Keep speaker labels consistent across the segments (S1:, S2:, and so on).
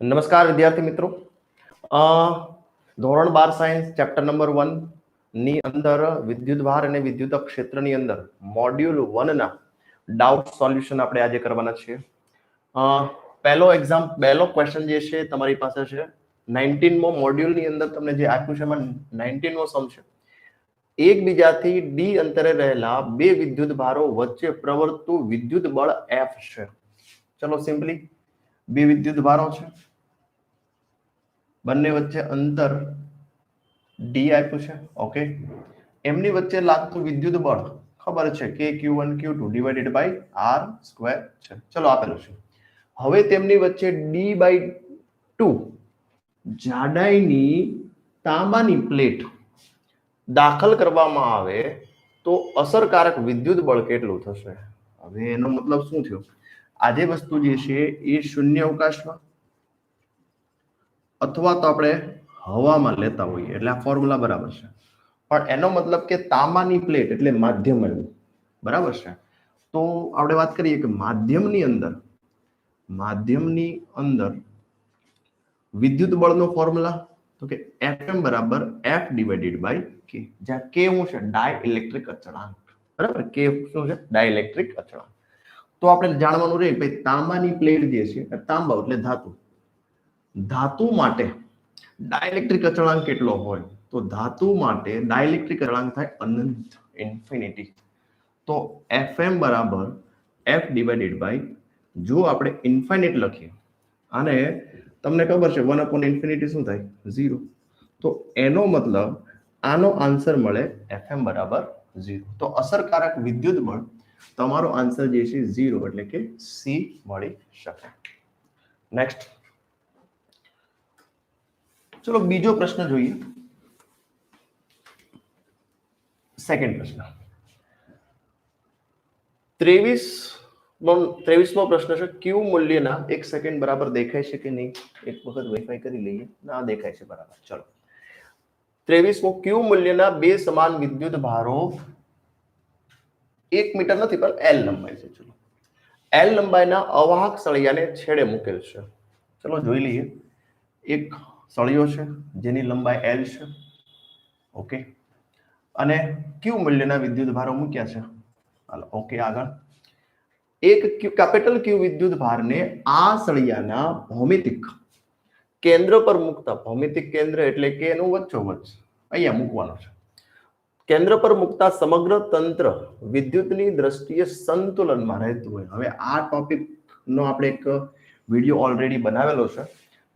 S1: નમસ્કાર વિદ્યાર્થી મિત્રો, ધોરણ 12 સાયન્સ ચેપ્ટર નંબર 1 ની અંદર વિદ્યુતભાર અને વિદ્યુત ક્ષેત્રની અંદર મોડ્યુલ 1 ના ડાઉટ સોલ્યુશન આપણે આજે કરવાના છીએ. પહેલો ક્વેશ્ચન જે છે તમારી પાસે છે 19મો મોડ્યુલની અંદર તમને જે આપ્યું છે એમાં 19મો સમ છે. એકબીજાથી ડી અંતરે રહેલા બે વિદ્યુત ભારો વચ્ચે પ્રવર્તતું વિદ્યુત બળ F છે. ચલો સિમ્પલી બે વિદ્યુત ભારો છે, બંને વચ્ચે અંતર ડી આપ્યું છે. ઓકે, એમની વચ્ચે લાગતું વિદ્યુત બળ ખબર છે કે Q1 Q2 divided by R square છે. ચલો આપેલું છે. હવે તેમની વચ્ચે D/2 જાડાઈની તાંબાની પ્લેટ દાખલ કરવામાં આવે તો અસરકારક વિદ્યુત બળ કેટલું થશે? હવે એનો મતલબ શું થયો? આ જે વસ્તુ જે છે એ શૂન્ય અવકાશમાં અથવા તો આપણે હવામાં લેતા હોઈએ એટલે આ ફોર્મ્યુલા બરાબર છે, પણ એનો મતલબ કે તાંબાની પ્લેટ એટલે માધ્યમ આવ્યું, બરાબર છે. તો આપણે વાત કરીએ કે માધ્યમની અંદર વિદ્યુત બળનો ફોર્મ્યુલા તો કે Fm બરાબર F ડિવાઇડેડ બાય K, જ્યાં K શું છે? ડાઇલેક્ટ્રિક અચળાંક, બરાબર. K શું છે? ડાઇલેક્ટ્રિક અચળાંક. તો આપણે જાણવાનું રહે ભાઈ તાંબાની પ્લેટ જે છે તાંબા એટલે ધાતુ માટે ડાઇલેક્ટ્રિક અચળાંક કેટલો હોય? તો ધાતુ માટે ડાઇલેક્ટ્રિક અચળાંક થાય અનંત, ઇન્ફિનિટી. તો Fm બરાબર F ડિવાઇડેડ બાય, જો આપણે ઇન્ફિનિટ લખીએ અને તમને ખબર છે 1/∞ શું થાય? 0. તો એનો મતલબ આનો આન્સર મળે Fm બરાબર 0. તો અસરકારક વિદ્યુત બળ તમારો આન્સર જે છે 0 એટલે કે સી મળી શકે. નેક્સ્ટ, ચલો બીજો પ્રશ્ન જોઈએ. સેકન્ડ પ્રશ્ન 23મો પ્રશ્ન છે. ક્યુ મૂલ્યના 1 સેકન્ડ બરાબર દેખાય છે કે નહીં? એક વખત વેરીફાઈ કરી લઈએ. ના દેખાય છે, બરાબર. ચલો 23મો, ક્યુ મૂલ્યના બે સમાન વિદ્યુત ભારો 1 મીટર નથી પણ L લંબાઈ છે. ચલો L લંબાઈના અવાહક સળિયાને છેડે મૂકેલ છે. ચલો જોઈ લઈએ. એક સળિયો છે જેની લંબાઈ L છે. ઓકે, અને ક્યુ મૂલ્યના વિદ્યુત ભારો મૂક્યા છે. હાલો ઓકે, આગળ એક કેપિટલ ક્યુ વિદ્યુત ભારને આ સળિયાના ભૌમિતિક કેન્દ્ર પર મૂકતા, ભૌમિતિક કેન્દ્ર એટલે કે એનું વચ્ચોવચ્ચ અહીંયા મૂકવાનું છે. કેન્દ્ર પર મૂકતા સમગ્ર તંત્ર વિદ્યુતની દ્રષ્ટિએ સંતુલનમાં રહેતું હોય. હવે આ ટોપિકનો આપણે એક વિડીયો ઓલરેડી બનાવેલો છે,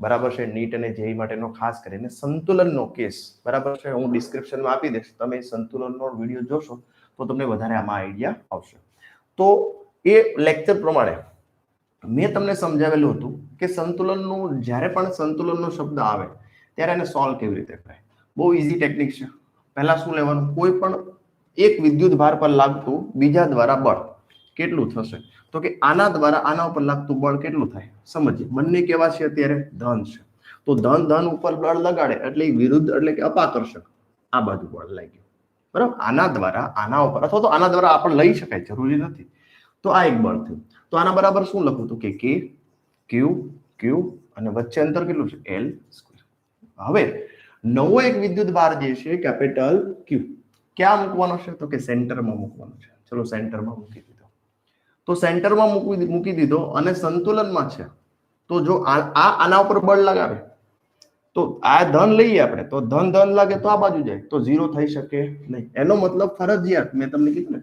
S1: બરાબર છે. નીટ અને જેઈ માટેનો ખાસ કરીને સંતુલનનો કેસ, બરાબર છે. હું ડિસ્ક્રિપ્શનમાં આપી દઈશ, તમે સંતુલનનો વિડીયો જોશો તો તમને વધારે આમાં આઈડિયા આવશે. તો એ લેક્ચર પ્રમાણે મેં તમને સમજાવેલું હતું કે સંતુલનનું જ્યારે પણ સંતુલનનો શબ્દ આવે ત્યારે એને સોલ્વ કેવી રીતે કરાય. બહુ ઇઝી ટેકનિક છે. પહેલા શું લેવાનું? કોઈ પણ એક વિદ્યુત ભાર પર લાગતું બીજા દ્વારા બળ કેટલું થશે? તો કે આના દ્વારા આના ઉપર લાગતું બળ કેટલું થાય સમજીએ. બંને કેવા છે? અત્યારે ધન છે. તો ધન ઉપર બળ લગાડે એટલે વિરુદ્ધ એટલે કે અપાકર્ષક આ બાજુ બળ લાગ્યું, બરાબર. આના દ્વારા આના ઉપર અથવા તો આના દ્વારા આપણે લઈ શકાય, જરૂરી નથી. તો આ એક બળ થયું. તો આના બરાબર શું લખું? તો કે K Q અને વચ્ચે અંતર કેટલું છે? L square. હવે નવો એક વિદ્યુત ભાર જે છે કેપિટલ Q ક્યાં મૂકવાનો છે? તો કે સેન્ટરમાં મૂકવાનો છે. ચલો સેન્ટરમાં મૂકી દીધો. તો સેન્ટરમાં મૂકી દીધો અને સંતુલનમાં છે. તો જો આના ઉપર બળ લગાવે તો આ ધન લઈએ આપણે, તો ધન લાગે તો આ બાજુ જાય તો 0 થઈ શકે નહીં. એનો મતલબ ફરજિયાત મેં તમને કીધું ને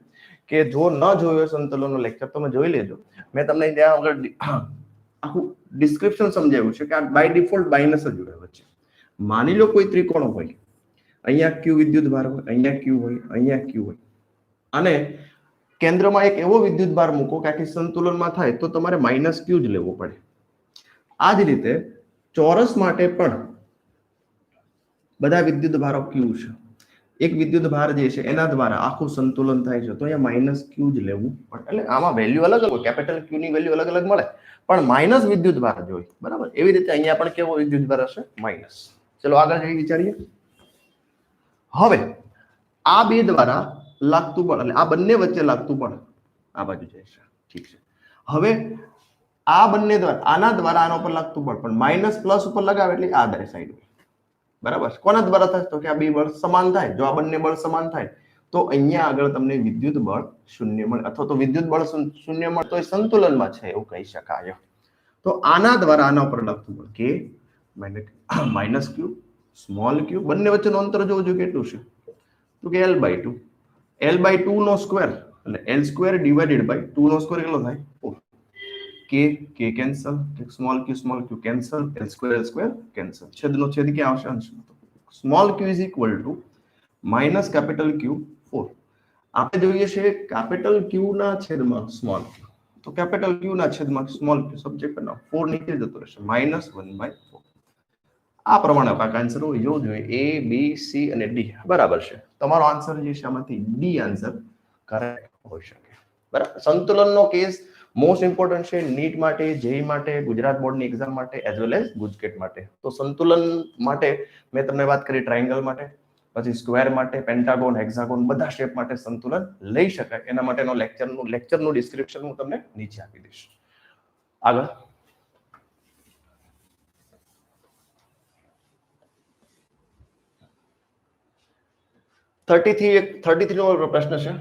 S1: કે જો ન જોયો સંતુલનનો લેક્ચર તમે જોઈ લેજો. મેં તમને ત્યાં આગળ આખું ડિસ્ક્રિપ્શન સમજાવ્યું છે કે આ બાય ડિફોલ્ટ માઇનસ જ હોય વચ્ચે. માની લો કોઈ ત્રિકોણ હોય, અહીંયા Q વિદ્યુત ભાર હોય, અહીંયા Q હોય, અહીંયા Q હોય, અને કેન્દ્રમાં એક એવો વિદ્યુત ભાર મૂકો કે આખી સંતુલનમાં થાય તો તમારે -Q જ લેવો પડે. આ જ રીતે ચોરસ માટે પણ બધા વિદ્યુત ભારો Q છે. એક વિદ્યુત ભાર જે છે એના દ્વારા આખું સંતુલન થાય છે, તો અહીંયા -Q જ લેવું પડે. એટલે આમાં વેલ્યુ અલગ હોય, કેપિટલ Q ની વેલ્યુ અલગ મળે, પણ માઇનસ વિદ્યુત ભાર જોઈએ, બરાબર. એવી રીતે અહીંયા પણ કેવો વિદ્યુત ભાર હશે? માઇનસ. ચલો આગળ જઈ વિચારીએ. હવે આ બે દ્વારા લાગતું બળ એટલે આ બંને વચ્ચે લાગતું બળ આ બાજુ જાય છે, ઠીક છે. હવે આ બંને દ્વારા આના દ્વારા આના ઉપર લાગતું બળ પણ માઇનસ પ્લસ ઉપર લગાવે એટલે આ દરે સાઈડ હોય. બરાબર. કોના દ્વારા થાય તો કે આ બે બળ સમાન થાય. જો આ બંને બળ સમાન થાય તો અહીંયા આગળ તમને વિદ્યુત બળ શૂન્ય મળે અથવા તો વિદ્યુત બળ શૂન્ય મળે તો એ સંતુલનમાં છે એવું કહી શકાય. તો આના દ્વારા આના ઉપર લાગતું બળ કે માઇનસ ક્યુ સ્મોલ ક્યુ બંને વચ્ચેનું અંતર જોવું જોઈએ કેટલું છે તો કે L/2. L/2 નો સ્ક્વેર એટલે L² ડિવાઇડેડ બાય 2 નો સ્ક્વેર કેટલો થાય 4. કે કેન્સલ, સ્મોલ ક્યુ કેન્સલ, L² કેન્સલ. છેદનો છેદ ક્યાં આવશે અંશમાં. Small Q is equal two minus capital ક્યુ 4. આપણે જોઈએ છે કેપિટલ ક્યુ ના છેદમાં સ્મોલ ક્યુ તો કેપિટલ ક્યુ ના છેદમાં સ્મોલ ક્યુ સબ્જેક્ટ ના 4 નીચે જતો રહેશે -1/4. આ પ્રમાણે કાકા આન્સર હોવો જોઈએ A B C અને D બરાબર છે. તમારો આન્સર જે છે આમાંથી D આન્સર કરેક્ટ હોઈ શકે. બરાબર. સંતુલનનો કેસ મોસ્ટ ઇમ્પોર્ટન્ટ છે નીટ માટે, જેઈ માટે, ગુજરાત બોર્ડની એક્ઝામ માટે એઝ વેલ એઝ ગુજકેટ માટે. તો સંતુલન માટે મેં તમને વાત કરી ટ્રાયંગલ માટે, પછી સ્ક્વેર માટે, પેન્ટાગોન, હેક્સાગોન બધા શેપ માટે સંતુલન લઈ શકાય. એના માટેનો લેક્ચરનું ડિસ્ક્રિપ્શન હું તમને નીચે આપી દઈશ. આગળ 33 નો પ્રશ્ન છે.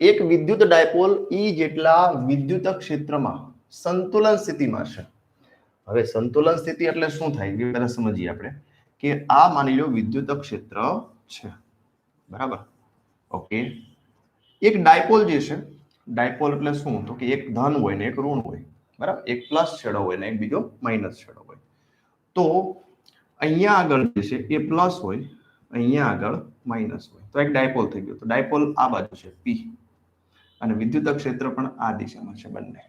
S1: એક વિદ્યુત ડાયપોલ ઈ જેટલા વિદ્યુત ક્ષેત્રમાં સંતુલન સ્થિતિમાં છે. હવે સંતુલન સ્થિતિ એટલે શું થાય એ પહેલા સમજીએ આપણે કે આ માની લો વિદ્યુત ક્ષેત્ર છે. બરાબર. ઓકે. એક ડાયપોલ જે છે, ડાયપોલ એટલે શું તો કે એક ધન હોય ને એક ઋણ હોય. બરાબર. એક પ્લસ છેડો હોય ને એક બીજો માઇનસ છેડો હોય. તો અહીંયા આગળ જે છે એ પ્લસ હોય, અહીંયા આગળ માઇનસ હોય તો એક ડાયપોલ થઈ ગયો. તો ડાયપોલ આ બાજુ છે P અને વિદ્યુત ક્ષેત્ર પણ આ દિશામાં છે બંને.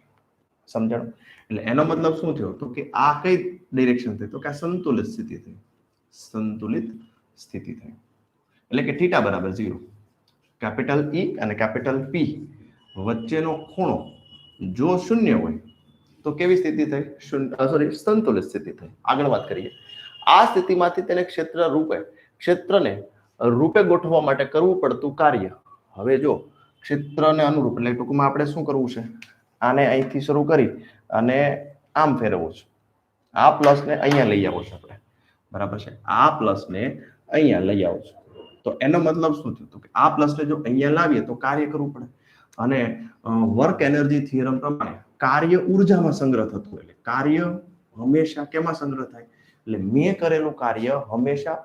S1: સમજાણું? એટલે એનો મતલબ શું થયો તો કે આ કઈ ડિરેક્શન થઈ તો કે આ સંતુલિત સ્થિતિ થઈ. સંતુલિત સ્થિતિ થઈ એટલે કે θ બરાબર 0. કેપિટલ E અને કેપિટલ P વચ્ચેનો ખૂણો જો શૂન્ય હોય તો કેવી સ્થિતિ થઈ? સંતુલિત સ્થિતિ થઈ. આગળ વાત કરીએ. આ સ્થિતિમાંથી તેને ક્ષેત્રને રૂપે ગોઠવવા માટે કરવું પડતું કાર્ય. હવે જો ક્ષેત્રને અનુરૂપ એટલે ટૂંકમાં આપણે શું કરવું છે, આને અહીંથી શરૂ કરી અને આમ ફેરવવું છે. આ પ્લસ ને અહીંયા લઈ આવો છો આપણે. બરાબર છે. આ પ્લસ ને અહીંયા લઈ આવો છો તો એનો મતલબ શું થયું તો કે આ પ્લસ ને જો અહીંયા લાવીએ તો કાર્ય કરવું પડે. અને વર્ક એનર્જી થિયરમ પ્રમાણે કાર્ય ઉર્જામાં સંગ્રહ થતું હોય. એટલે કાર્ય હંમેશા કેમાં સંગ્રહ થાય? એટલે મેં કરેલું કાર્ય હંમેશા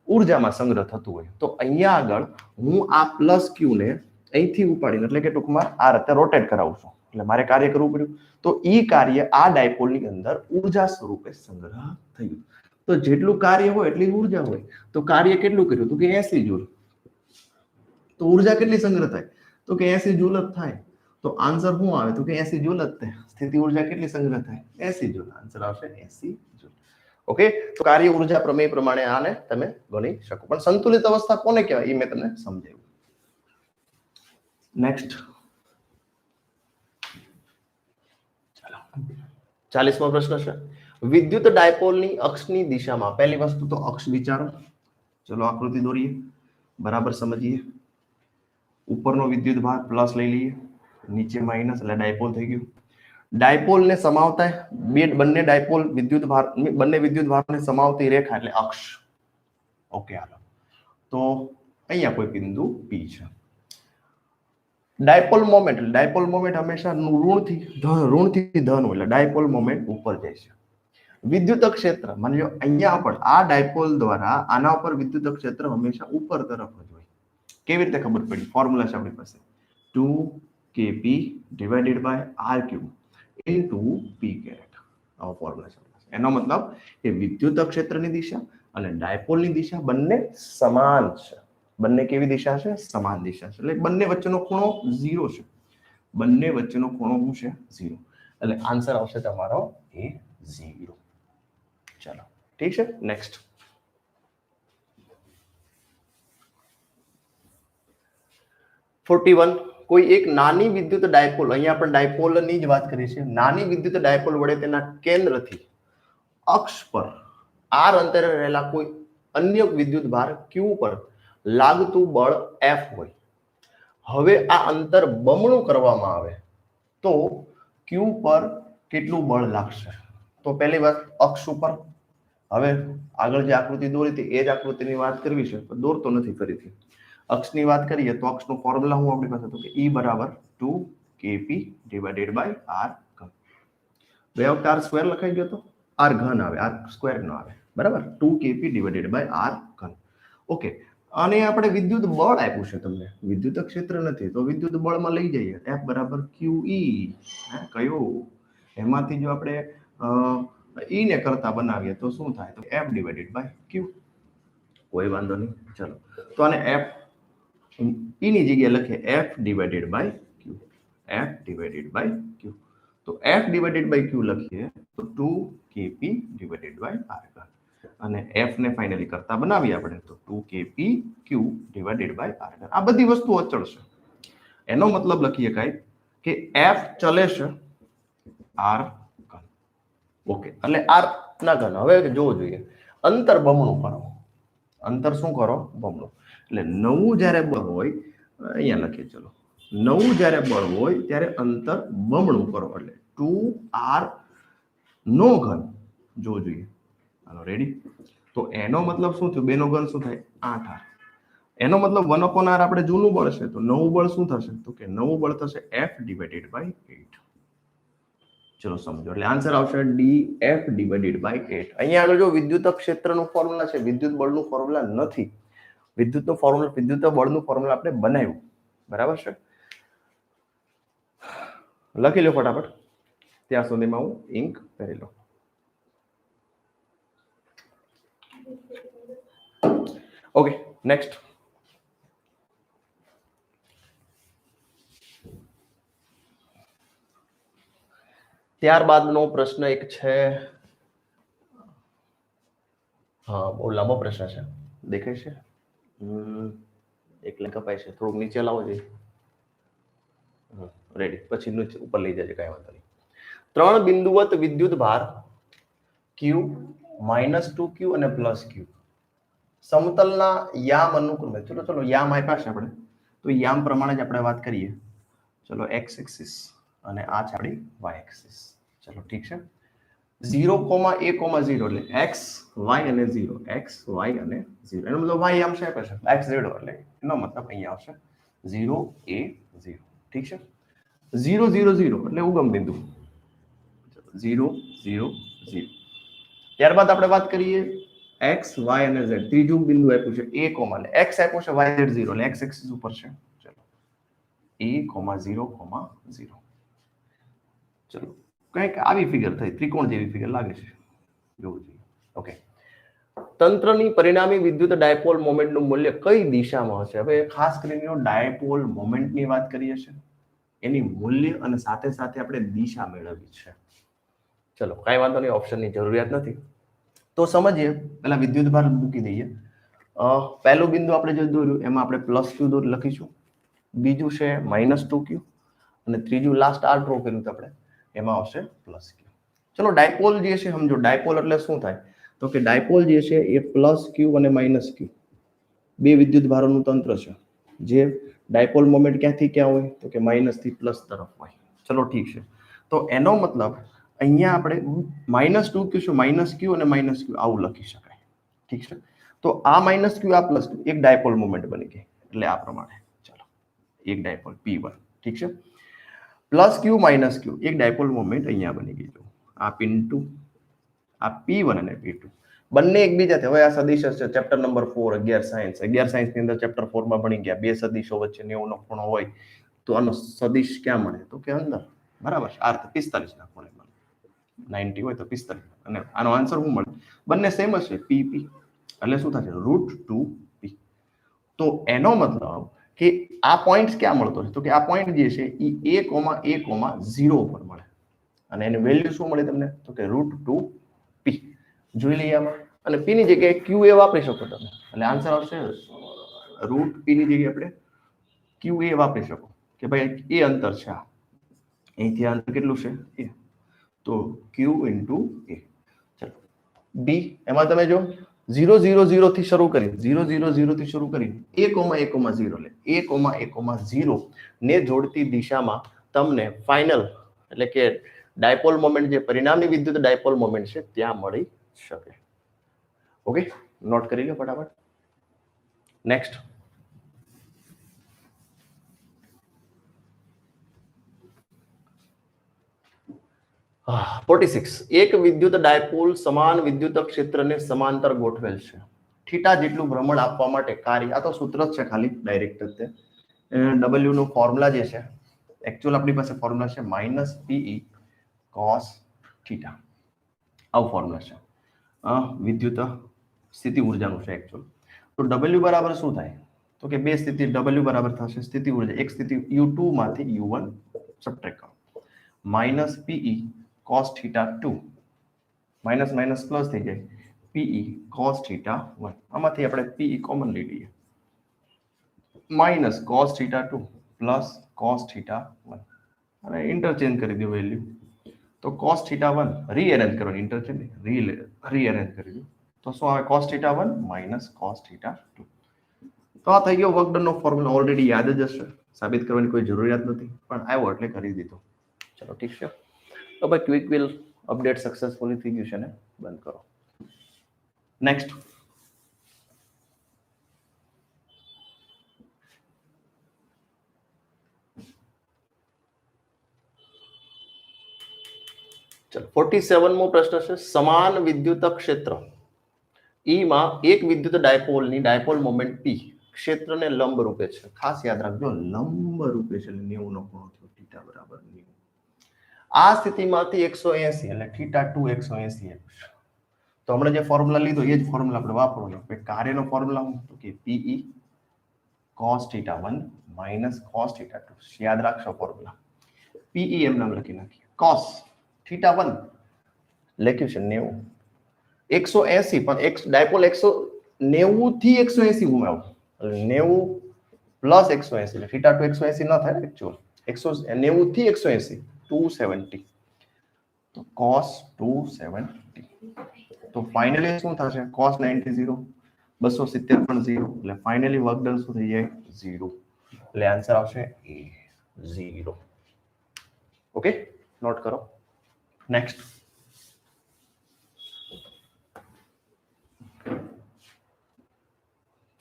S1: ઉર્જામાં સંગ્રહ થતું હોય. તો અહીંયા આગળ હું આ પ્લસ ક્યુ ને અહીંથી ઉપાડીને એટલે કે ટૂંકમાં આ રીતે રોટેટ કરાવું છું. એટલે મારે કાર્ય કરવું પડ્યું. તો ઈ કાર્ય આ ડાયપોલની અંદર ઉર્જા સ્વરૂપે સંગ્રહ થયું. તો જેટલું કાર્ય હોય એટલી ઉર્જા હોય. તો કાર્ય કેટલું કર્યું તો કે 80 જૂલ. તો ઉર્જા કેટલી સંગ્રહ થાય તો કે 80 જૂલ જ થાય. તો આન્સર શું આવે તો કે 80 જૂલ જ થાય. સ્થિતિ ઉર્જા કેટલી સંગ્રહ થાય 80 જૂલ. આન્સર આવશે 80 જૂલ. ઓકે. તો કાર્ય ઉર્જા પ્રમેય પ્રમાણે આને તમે ગણી શકો. પણ સંતુલિત અવસ્થા કોને કહેવાય એ મેં તમને સમજાવ્યું. નેક્સ્ટ 40મો પ્રશ્ન છે. વિદ્યુત ડાયપોલની અક્ષની દિશામાં પહેલી વસ્તુ તો અક્ષ વિચારો. ચલો આકૃતિ દોરીએ, બરાબર સમજીએ. ઉપરનો વિદ્યુત ભાર પ્લસ લઈ લઈએ, નીચે માઇનસ એટલે ડાયપોલ થઈ ગયું. ડાયપોલને સમાવતા બંને વિદ્યુત ભારને સમાવતી રેખા એટલે અક્ષ. ઓકે. હાલો તો અહીંયા કોઈ બિંદુ P છે. ડાયપોલ મોમેન્ટ હંમેશા ઋણથી ધન હોય એટલે ડાયપોલ મોમેન્ટ ઉપર જાય છે. વિદ્યુત ક્ષેત્ર માની લો અહીંયા પણ આ ડાયપોલ દ્વારા આના ઉપર વિદ્યુત ક્ષેત્ર હંમેશા ઉપર તરફ જ હોય. કેવી રીતે ખબર પડી? ફોર્મ્યુલા છે આપણી પાસે 2kP divided by r³ into p caret. આવો ફોર્મ્યુલા છે. એનો મતલબ કે વિદ્યુત ક્ષેત્રની દિશા અને ડાયપોલની દિશા બંને સમાન છે. બંને કેવી દિશા છે? સમાન દિશા છે. એટલે બંને વચ્ચેનો ખૂણો 0 છે. બંને વચ્ચેનો ખૂણો શું છે? 0. એટલે આન્સર આવશે તમારો એ 0. ચલો ઠીક છે. નેક્સ્ટ 41. કોઈ એક નાની વિદ્યુત ડાયપોલ, અહીંયા આપણે ડાયપોલની જ વાત કરીએ છીએ. નાની વિદ્યુત ડાયપોલ વડે તેના કેન્દ્રથી અક્ષ પર r અંતરે રહેલા કોઈ અન્ય વિદ્યુત ભાર q પર લાગતું બળ F હોય. હવે આ અંતર બમણું કરવામાં આવે તો q પર કેટલું બળ લાગશે. તો પહેલી વાત અક્ષ ઉપર, હવે આગળ જે આકૃતિ દોરી હતી એ જ આકૃતિની વાત કરવી છે, પણ દોરતો નથી ફરીથી. અક્ષની વાત કરીએ તો અક્ષનો ફોર્મ્યુલા હું આપણી પાસે તો કે E બરાબર 2kp ડિવાઇડેડ બાય r ઘન. બે વખત r સ્ક્વેર લખાઈ ગયો તો r ઘન આવે, r સ્ક્વેર ન આવે, બરાબર. 2kp ડિવાઇડેડ બાય r ઘન. ઓકે, અને આપણે વિદ્યુત બળ આપ્યું છે તમને, વિદ્યુત ક્ષેત્ર નથી, તો વિદ્યુત બળમાં લઈ જઈએ. F બરાબર QE. કયું? એમાંથી જો આપણે E ને કરતા બનાવીએ તો શું થાય? તો F ડિવાઇડેડ બાય Q. કોઈ વાંધો નહીં, ચલો. તો આને F E ની જગ્યાએ લખીએ F divided by Q. F divided by Q. તો F ડિવાઇડેડ બાય Q લખીએ તો 2kp ડિવાઇડેડ બાય r. અને F ને ફાઇનલી કરતા બનાવીએ આપણે તો 2kp Q divided by r. આ બધી વસ્તુ અચળ છે. એનો મતલબ લખીએ કાંઈ કે F ચલે છે r ઘન. ઓકે, એટલે r ના ઘન. હવે જોવું જોઈએ, અંતર બમણું કરો. અંતર શું કરો? બમણું. એટલે નવું જ્યારે બળ હોય, અહીંયા લખીએ, ચલો, નવું જ્યારે બળ હોય ત્યારે અંતર બમણું કરો, એટલે 2r નો ઘન જોવું જોઈએ. હાલો, રેડી? તો એનો મતલબ શું થયું? બેનો ઘન શું થાય? 8r. એનો મતલબ 1/r આપણે જૂનું બળ છે, તો નવું બળ શું થશે? તો કે નવું બળ થશે F ડિવાઇડેડ બાય 8. ચલો સમજો, એટલે આન્સર આવશે dF ડિવાઇડેડ બાય 8. અહીંયા આગળ જો વિદ્યુત ક્ષેત્રનું ફોર્મ્યુલા છે, વિદ્યુત બળનું ફોર્મ્યુલા નથી. વિદ્યુતનું ફોર્મ્યુલા, વિદ્યુત બળનું ફોર્મ્યુલા આપણે બનાવ્યું, બરાબર છે? લખી લો ફટાફટ, ત્યાં સુધીમાં હું ઇન્ક કરી લઉં. Okay, next. ત્યારબાદનો પ્રશ્ન એક છે, હા, બહુ લાંબો પ્રશ્ન છે, દેખાય છે? એક લાઈન કપાય છે, થોડુંક નીચે લાવો જોઈએ. રેડી, પછી નીચે ઉપર લઈ જજે, કાંઈ વાંધો નહીં. 3 બિંદુવત વિદ્યુત ભાર Q, -2Q અને +Q સમતલના યામ અનુક્રમે, ચલો યામ આપ્યા છે આપણે, તો યામ પ્રમાણે જ આપણે વાત કરીએ. ચલો, x એક્સિસ અને આ છે આપણી y એક્સિસ. ચલો, ઠીક છે. 0,a,0 એટલે x, y અને 0, x, y અને 0. એનો મતલબ y આમ છે આપ્યા છે, x, z એટલે એનો મતલબ અહીંયા આવશે 0, a, 0. ઠીક છે. 0, 0, 0 એટલે ઉગમ બિંદુ. 0, 0, 0. ત્યારબાદ આપણે વાત કરીએ x, y અને z. ત્રીજું બિંદુ આપ્યું છે a, એટલે x આપ્યો છે, y, z 0 એટલે x એક્સિસ ઉપર છે. ચલો, a, 0, 0. ચલો, કંઈક આવી ફિગર થઈ, ત્રિકોણ જેવી ફિગર લાગે છે, જોવું જોઈએ. ઓકે, તંત્રની પરિણામી વિદ્યુત ડાયપોલ મોમેન્ટનું મૂલ્ય કઈ દિશામાં હશે? હવે ખાસ કરીને ડાયપોલ મોમેન્ટની વાત કરીએ છીએ, એની મૂલ્ય અને સાથે સાથે આપણે દિશા મેળવવી છે. ચલો, કાંઈ વાંધો નહીં, ઓપ્શનની જરૂરિયાત નથી. તો સમજીએ, પહેલા વિદ્યુત ભાર મૂકી દઈએ. પહેલું બિંદુ આપણે જે દોર્યું એમાં આપણે +Q લખીશું, બીજું છે -2Q અને ત્રીજું લાસ્ટ r ડ્રો કર્યું તો આપણે એમાં આવશે +Q. ચલો, ડાયપોલ જે છે સમજો, ડાયપોલ એટલે શું થાય? તો કે ડાયપોલ જે છે એ +Q અને -Q બે વિદ્યુત ભારોનું તંત્ર છે, જે ડાયપોલ મોમેન્ટ ક્યાંથી ક્યાં હોય? તો કે માઇનસ થી પ્લસ તરફ હોય. ચલો, ઠીક છે. તો એનો મતલબ અહીંયા આપણે -2Q શું, -Q અને -Q આવું લખી શકાય. ઠીક છે. તો આ -Q, આ +Q એક ડાયપોલ મોમેન્ટ બની ગઈ, એટલે આ પ્રમાણે. ચલો, એક ડાયપોલ P1. ઠીક છે. +Q, -Q એક ડાયપોલ મોમેન્ટ અહીંયા બની ગઈ. આ P2, આ P1 અને P2 બંને એકબીજાથી, હવે આ સદિશ છે, ચેપ્ટર નંબર 4 11 સાયન્સ ની અંદર ચેપ્ટર 4 માં ભણી ગયા. બે સદિશો વચ્ચે 90 નો ખૂણો હોય તો આનો સદિશ ક્યાં મળે? તો કે અંદર, બરાબર છે. આ 45 ના ખૂણે મળે, 90 હોય તો 45, અને આનો આન્સર શું મળે? બંને સેમ જ છે, PP, એટલે શું થશે? √2P. તો એનો મતલબ કે આ પોઈન્ટ ક્યાં મળતો છે? તો કે આ પોઈન્ટ જે છે એ a,a,0 પર મળે, અને એની વેલ્યુ શું મળે તમને? તો કે √2P. જોઈ લઈએ આમાં, અને P ની જગ્યાએ QA વાપરી શકો તમે, એટલે આન્સર આવશે √P ની જગ્યાએ આપણે QA વાપરી શકો કે ભાઈ એ અંતર છે, આ અહીંથી અંતર કેટલું છે? એ. તો Q × A. ચલો, B એમાં તમે જો 0, 0, 0 થી શરૂ કરી, 0, 0, 0 થી શરૂ કરી a,a,0 એટલે a,a,0 ને જોડતી દિશામાં તમને ફાઇનલ એટલે કે ડાયપોલ મોમેન્ટ જે પરિણામી વિદ્યુત ડાયપોલ મોમેન્ટ છે ત્યાં મળી શકે. ઓકે, નોટ કરી લો ફટાફટ. નેક્સ્ટ, હા 46. એક વિદ્યુત ડાયપોલ સમાન વિદ્યુત ક્ષેત્રને સમાંતર ગોઠવેલ છે. થીટા જેટલું ભ્રમણ આપવા માટે કાર્ય, આ તો સૂત્ર જ છે ખાલી ડાયરેક્ટ જ તે. W નું ફોર્મ્યુલા જે છે, એકચ્યુઅલ આપણી પાસે ફોર્મ્યુલા છે -PE cos થીટા. આવું ફોર્મ્યુલા છે. વિદ્યુત સ્થિતિ ઉર્જાનું છે એકચ્યુઅલ. તો W બરાબર શું થાય? તો કે બે સ્થિતિ W બરાબર થશે સ્થિતિ ઉર્જા, એક સ્થિતિ U2 માંથી U1 સબટ્રેક્ટ કરો, -PE cos theta 2, minus minus plus થઈ જાય, PE cos થીટા 1. આમાંથી આપણે PE કોમન લઈ લઈએ, minus cos theta 2 plus cos theta 1, અને ઇન્ટરચેન્જ કરી દો વેલ્યુ. તો cos થીટા 1 રીઅરેન્જ કરવાની, ઇન્ટરચેન્જ રીઅરેન્જ કરી દો. તો શું આવે? cos theta 1 minus cos theta 2. તો આ થઈ ગયો વર્ક ડન નો ફોર્મ્યુલા. ઓલરેડી યાદ જ હશે, સાબિત કરવાની કોઈ જરૂરિયાત નથી, પણ આવ્યો એટલે કરી દીધો. ચલો ઠીક છે. તો ભાઈ ક્વિક વિલ અપડેટ સક્સેસફુલી થઈ ગયું છે ને, બંધ કરો. નેક્સ્ટ, ચલો 47મો પ્રશ્ન છે. સમાન વિદ્યુત ક્ષેત્ર E માં એક વિદ્યુત ડાયપોલની ડાયપોલ મોમેન્ટ P ક્ષેત્રને લંબ રૂપે છે. ખાસ યાદ રાખજો, લંબ રૂપે છે, 90 નો ખૂણો થયો, થીટા બરાબર 90. આ સ્થિતિમાંથી 180 એટલે થીટા 2 180. તો હમણાં જે ફોર્મ્યુલા લીધો એ જ ફોર્મ્યુલા આપણે વાપરવાનો. કાર્યનો ફોર્મ્યુલા શું? તો કે PE cos theta 1 minus cos theta 2. યાદ રાખશો ફોર્મ્યુલા. PE એમ નામ લખી નાખીએ. cos થીટા 1 લખ્યું છે 90, 180, પણ એક ડાયપોલ 190 થી 180 ઘુમાવો એટલે 90 પ્લસ 180 એટલે થીટા 2 180 ન થાય એકચ્યુઅલ. 190 થી 180 270. તો cos 270. તો ફાઇનલી શું થશે? cos 90 0, 270 પણ 0, એટલે ફાઇનલી વર્ક ડન શું થઈ જાય? 0. એટલે આન્સર આવશે A 0. ઓકે, નોટ કરો. નેક્સ્ટ,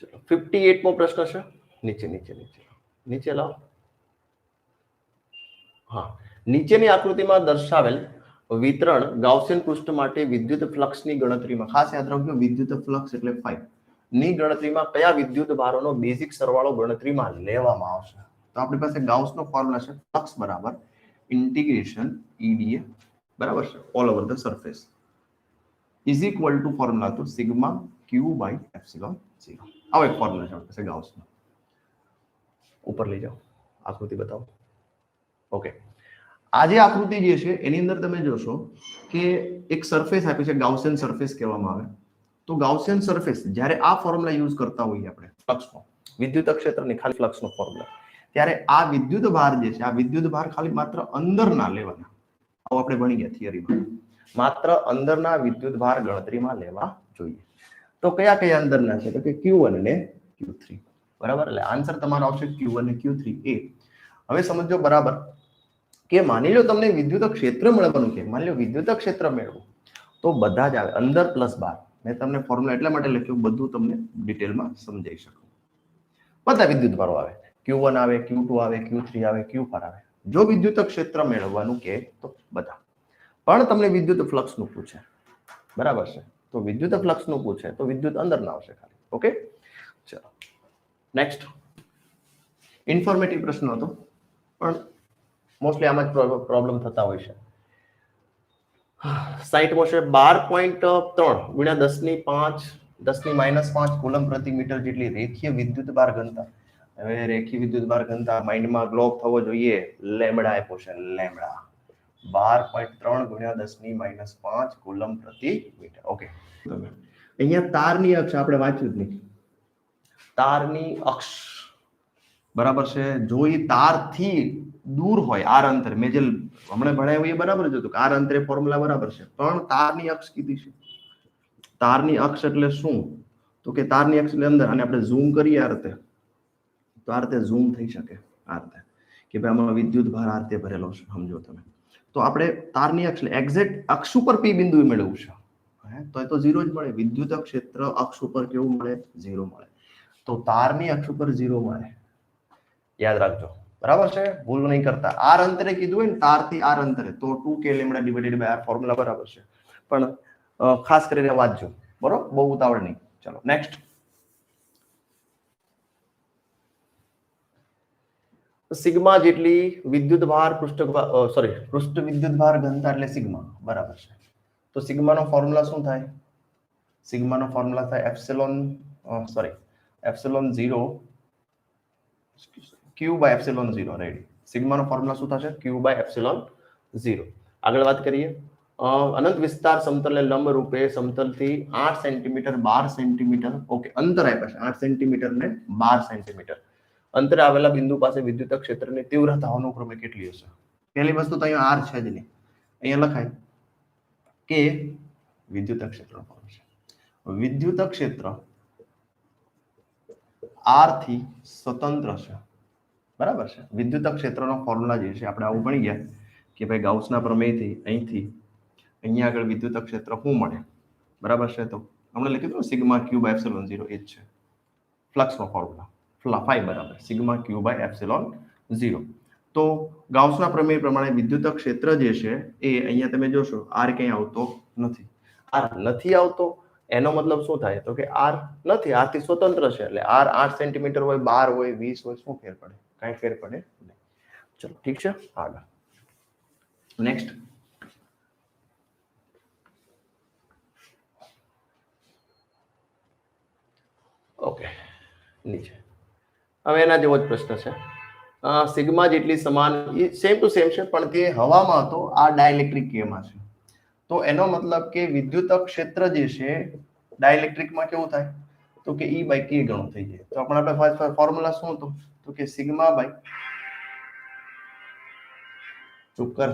S1: ચલો 58મો પ્રશ્ન છે. નીચે નીચે નીચે નીચે લાવો. હા, નીચેની આકૃતિમાં દર્શાવેલ વિતરણ ગાઉસિયન પૃષ્ઠ માટે વિદ્યુત ફ્લક્સની ગણતરીમાં, ખાસ યાદ રાખજો વિદ્યુત ફ્લક્સ એટલે phi ની ગણતરીમાં કયા વિદ્યુત ભારોનો બેઝિક સરવાળો ગણતરીમાં લેવામાં આવશે? તો આપણી પાસે ગાઉસનો ફોર્મ્યુલા છે, ફ્લક્સ બરાબર ઇન્ટિગ્રેશન EdA બરાબર છે all over the surface is equal two formula તો સિગ્મા Q બાય એપ્સિલોન 0. આવો એક ફોર્મ્યુલા છે આપણી પાસે ગાઉસનો. ઉપર લઈ જાઓ, આકૃતિ બતાવો. ઓકે, આ જે આકૃતિ જે છે એની અંદર તમે જોશો કે એક સરફેસ આપી છે, ગાઉસિયન સરફેસ કહેવામાં આવે. તો ગાઉસિયન સરફેસ જ્યારે આ ફોર્મ્યુલા યુઝ કરતા હોઈએ આપણે ફ્લક્સનો, વિદ્યુત ક્ષેત્રની ખાલી ફ્લક્સનો ફોર્મ્યુલા, ત્યારે આ વિદ્યુત ભાર જે છે, આ વિદ્યુત ભાર ખાલી માત્ર અંદરના લેવાના. આવું આપણે ભણી ગયા થિયરીમાં. માત્ર અંદરના વિદ્યુત ભાર ગણતરીમાં લેવા જોઈએ. તો કયા કયા અંદરના છે? તો કે Q1 અને Q3 બરાબર. એટલે આન્સર તમારો આવશે Q1 અને Q3 એ. હવે સમજો બરાબર કે માની લો તમને વિદ્યુત ક્ષેત્ર મળવાનું છે, માની લો વિદ્યુત ક્ષેત્ર મેળવો તો બધા જ આવે અંદર પ્લસ બહાર. મેં તમને ફોર્મ્યુલા એટલા માટે લખ્યું બધું તમને ડિટેલમાં સમજાઈ શકું. બધા વિદ્યુત ભારો આવે, Q1 આવે, Q2 આવે, Q3 આવે, Q4 આવે. જો વિદ્યુત ક્ષેત્ર મેળવવાનું કે તો બધા. પણ તમને વિદ્યુત ફ્લક્સનું પૂછે બરાબર છે, તો વિદ્યુત ફ્લક્સનું પૂછે તો વિદ્યુત અંદર ના આવશે ખાલી. ઓકે, ચલો નેક્સ્ટ. ઇન્ફોર્મેટિવ પ્રશ્ન હતો પણ મોસ્ટલી આમાં જ પ્રોબ્લેમ થતા હોય છે. 60મો છે. 12.3 ગુણ્યા 10⁻⁵ કુલમ પ્રતિ મીટર જેટલી રેખીય વિદ્યુત ભાર ઘનતા. હવે રેખીય વિદ્યુત ભાર ઘનતા માઇન્ડમાં ગ્લોબ થવો જોઈએ. લેમ્બડા આપ્યો છે, લેમ્બડા 12.3 ગુણ્યા 10⁻⁵ કુલમ પ્રતિ મીટર. ઓકે, અહીંયા તારની અક્ષ આપણે વાંચ્યું જ નહીં. તારની અક્ષ બરાબર છે, જો એ તારથી દૂર હોય આર અંતરે, મેં જે હમણાં ભણાવ્યું એ બરાબર જ હતું કે આર અંતરે ફોર્મ્યુલા બરાબર છે, પણ તારની અક્ષ કીધી છે. તારની અક્ષ એટલે શું? તો કે તારની અક્ષ ની અંદર, અને આપણે ઝૂમ કરીએ આ રીતે તો આ રીતે ઝૂમ થઈ શકે આ રીતે કે ભાઈ આમાં વિદ્યુત ભાર આ રીતે ભરેલો છે. સમજો તમે તો આપણે તારની અક્ષ એક્ઝેક્ટ અક્ષ ઉપર પી બિંદુ મેળવવું છે, તો એ તો 0 જ મળે. વિદ્યુત ક્ષેત્ર અક્ષ ઉપર કેવું મળે? 0 મળે. તો તારની અક્ષ ઉપર 0 મળે, યાદ રાખજો. બરાબર છે, ભૂલ નહીં કરતા. આર અંતરે કીધું હોય ને, તાર થી આર અંતરે, તો 2k lambda divided by R formula બરાબર છે. પણ ખાસ કરીને વાંચજો, બરોબર, બહુ ઉતાવળ નહીં. ચલો નેક્સ્ટ. સિગ્મા જેટલી વિદ્યુત ભાર પૃષ્ઠ વિદ્યુત ભાર ઘનતા એટલે સિગ્મા, બરાબર છે. તો સિગ્માનો ફોર્મ્યુલા શું થાય? સિગ્માનો ફોર્મ્યુલા થાય epsilon 0 Q by epsilon 0. Ready. સિગ્માનો ફોર્મ્યુલા શું થશે? Q by epsilon 0. આગળ વાત કરીએ. અનંત વિસ્તાર સમતલને લંબ રૂપે સમતલથી 8 સેન્ટીમીટર 12 સેન્ટીમીટર, ઓકે, અંતર આપ્યા છે 8 સેન્ટીમીટર ને 12 સેન્ટીમીટર અંતરે આવેલા બિંદુ પાસે વિદ્યુત ક્ષેત્રની તીવ્રતા અનુક્રમે કેટલી હશે? પહેલી વસ્તુ તો અહીંયા આર છે જ નહીં, અહીંયા લખાય કે વિદ્યુત ક્ષેત્ર છે. વિદ્યુત ક્ષેત્ર આર થી સ્વતંત્ર છે, બરાબર છે. વિદ્યુત ક્ષેત્રનો ફોર્મ્યુલા જે છે આપણે આવું ભણી ગયા કે ભાઈ ગાઉસના પ્રમેયથી અહીંથી અહીંયા આગળ વિદ્યુત ક્ષેત્ર શું મળે, બરાબર છે. તો હમણાં લખી દો સિગ્મા ક્યુ બાય એપ્સિલોન 0 એ જ છે ફ્લક્સનો ફોર્મ્યુલા. ફાઈ બરાબર સિગ્મા ક્યુ બાય એપ્સિલોન 0. તો ગાઉસના પ્રમેય પ્રમાણે વિદ્યુત ક્ષેત્ર જે છે એ અહીંયા તમે જોશો આર ક્યાંય આવતો નથી. આર નથી આવતો એનો મતલબ શું થાય? તો કે આર નથી, આર થી સ્વતંત્ર છે. એટલે આર 8 સેન્ટીમીટર હોય, 12 હોય, 20 હોય, શું ફેર પડે? કાંઈ ફેર પડે નહીં. ચલો ઠીક છે, આગળ નેક્સ્ટ. ઓકે, નીચે હવે એના જેવો જ પ્રશ્ન છે. સિગ્મા જેટલી સમાન, સેમ ટુ સેમ છે, પણ તે હવામાં હતો, આ ડાઇલેક્ટ્રિક કેમાં છે. તો એનો મતલબ કે વિદ્યુત ક્ષેત્ર જે છે ડાઇલેક્ટ્રિકમાં કેવું થાય? તો કે E બાય K ગણું થઈ જાય. તો આપણે ફોર્મ્યુલા શું હતું? તો કે સિગ્મા બાય ચોકર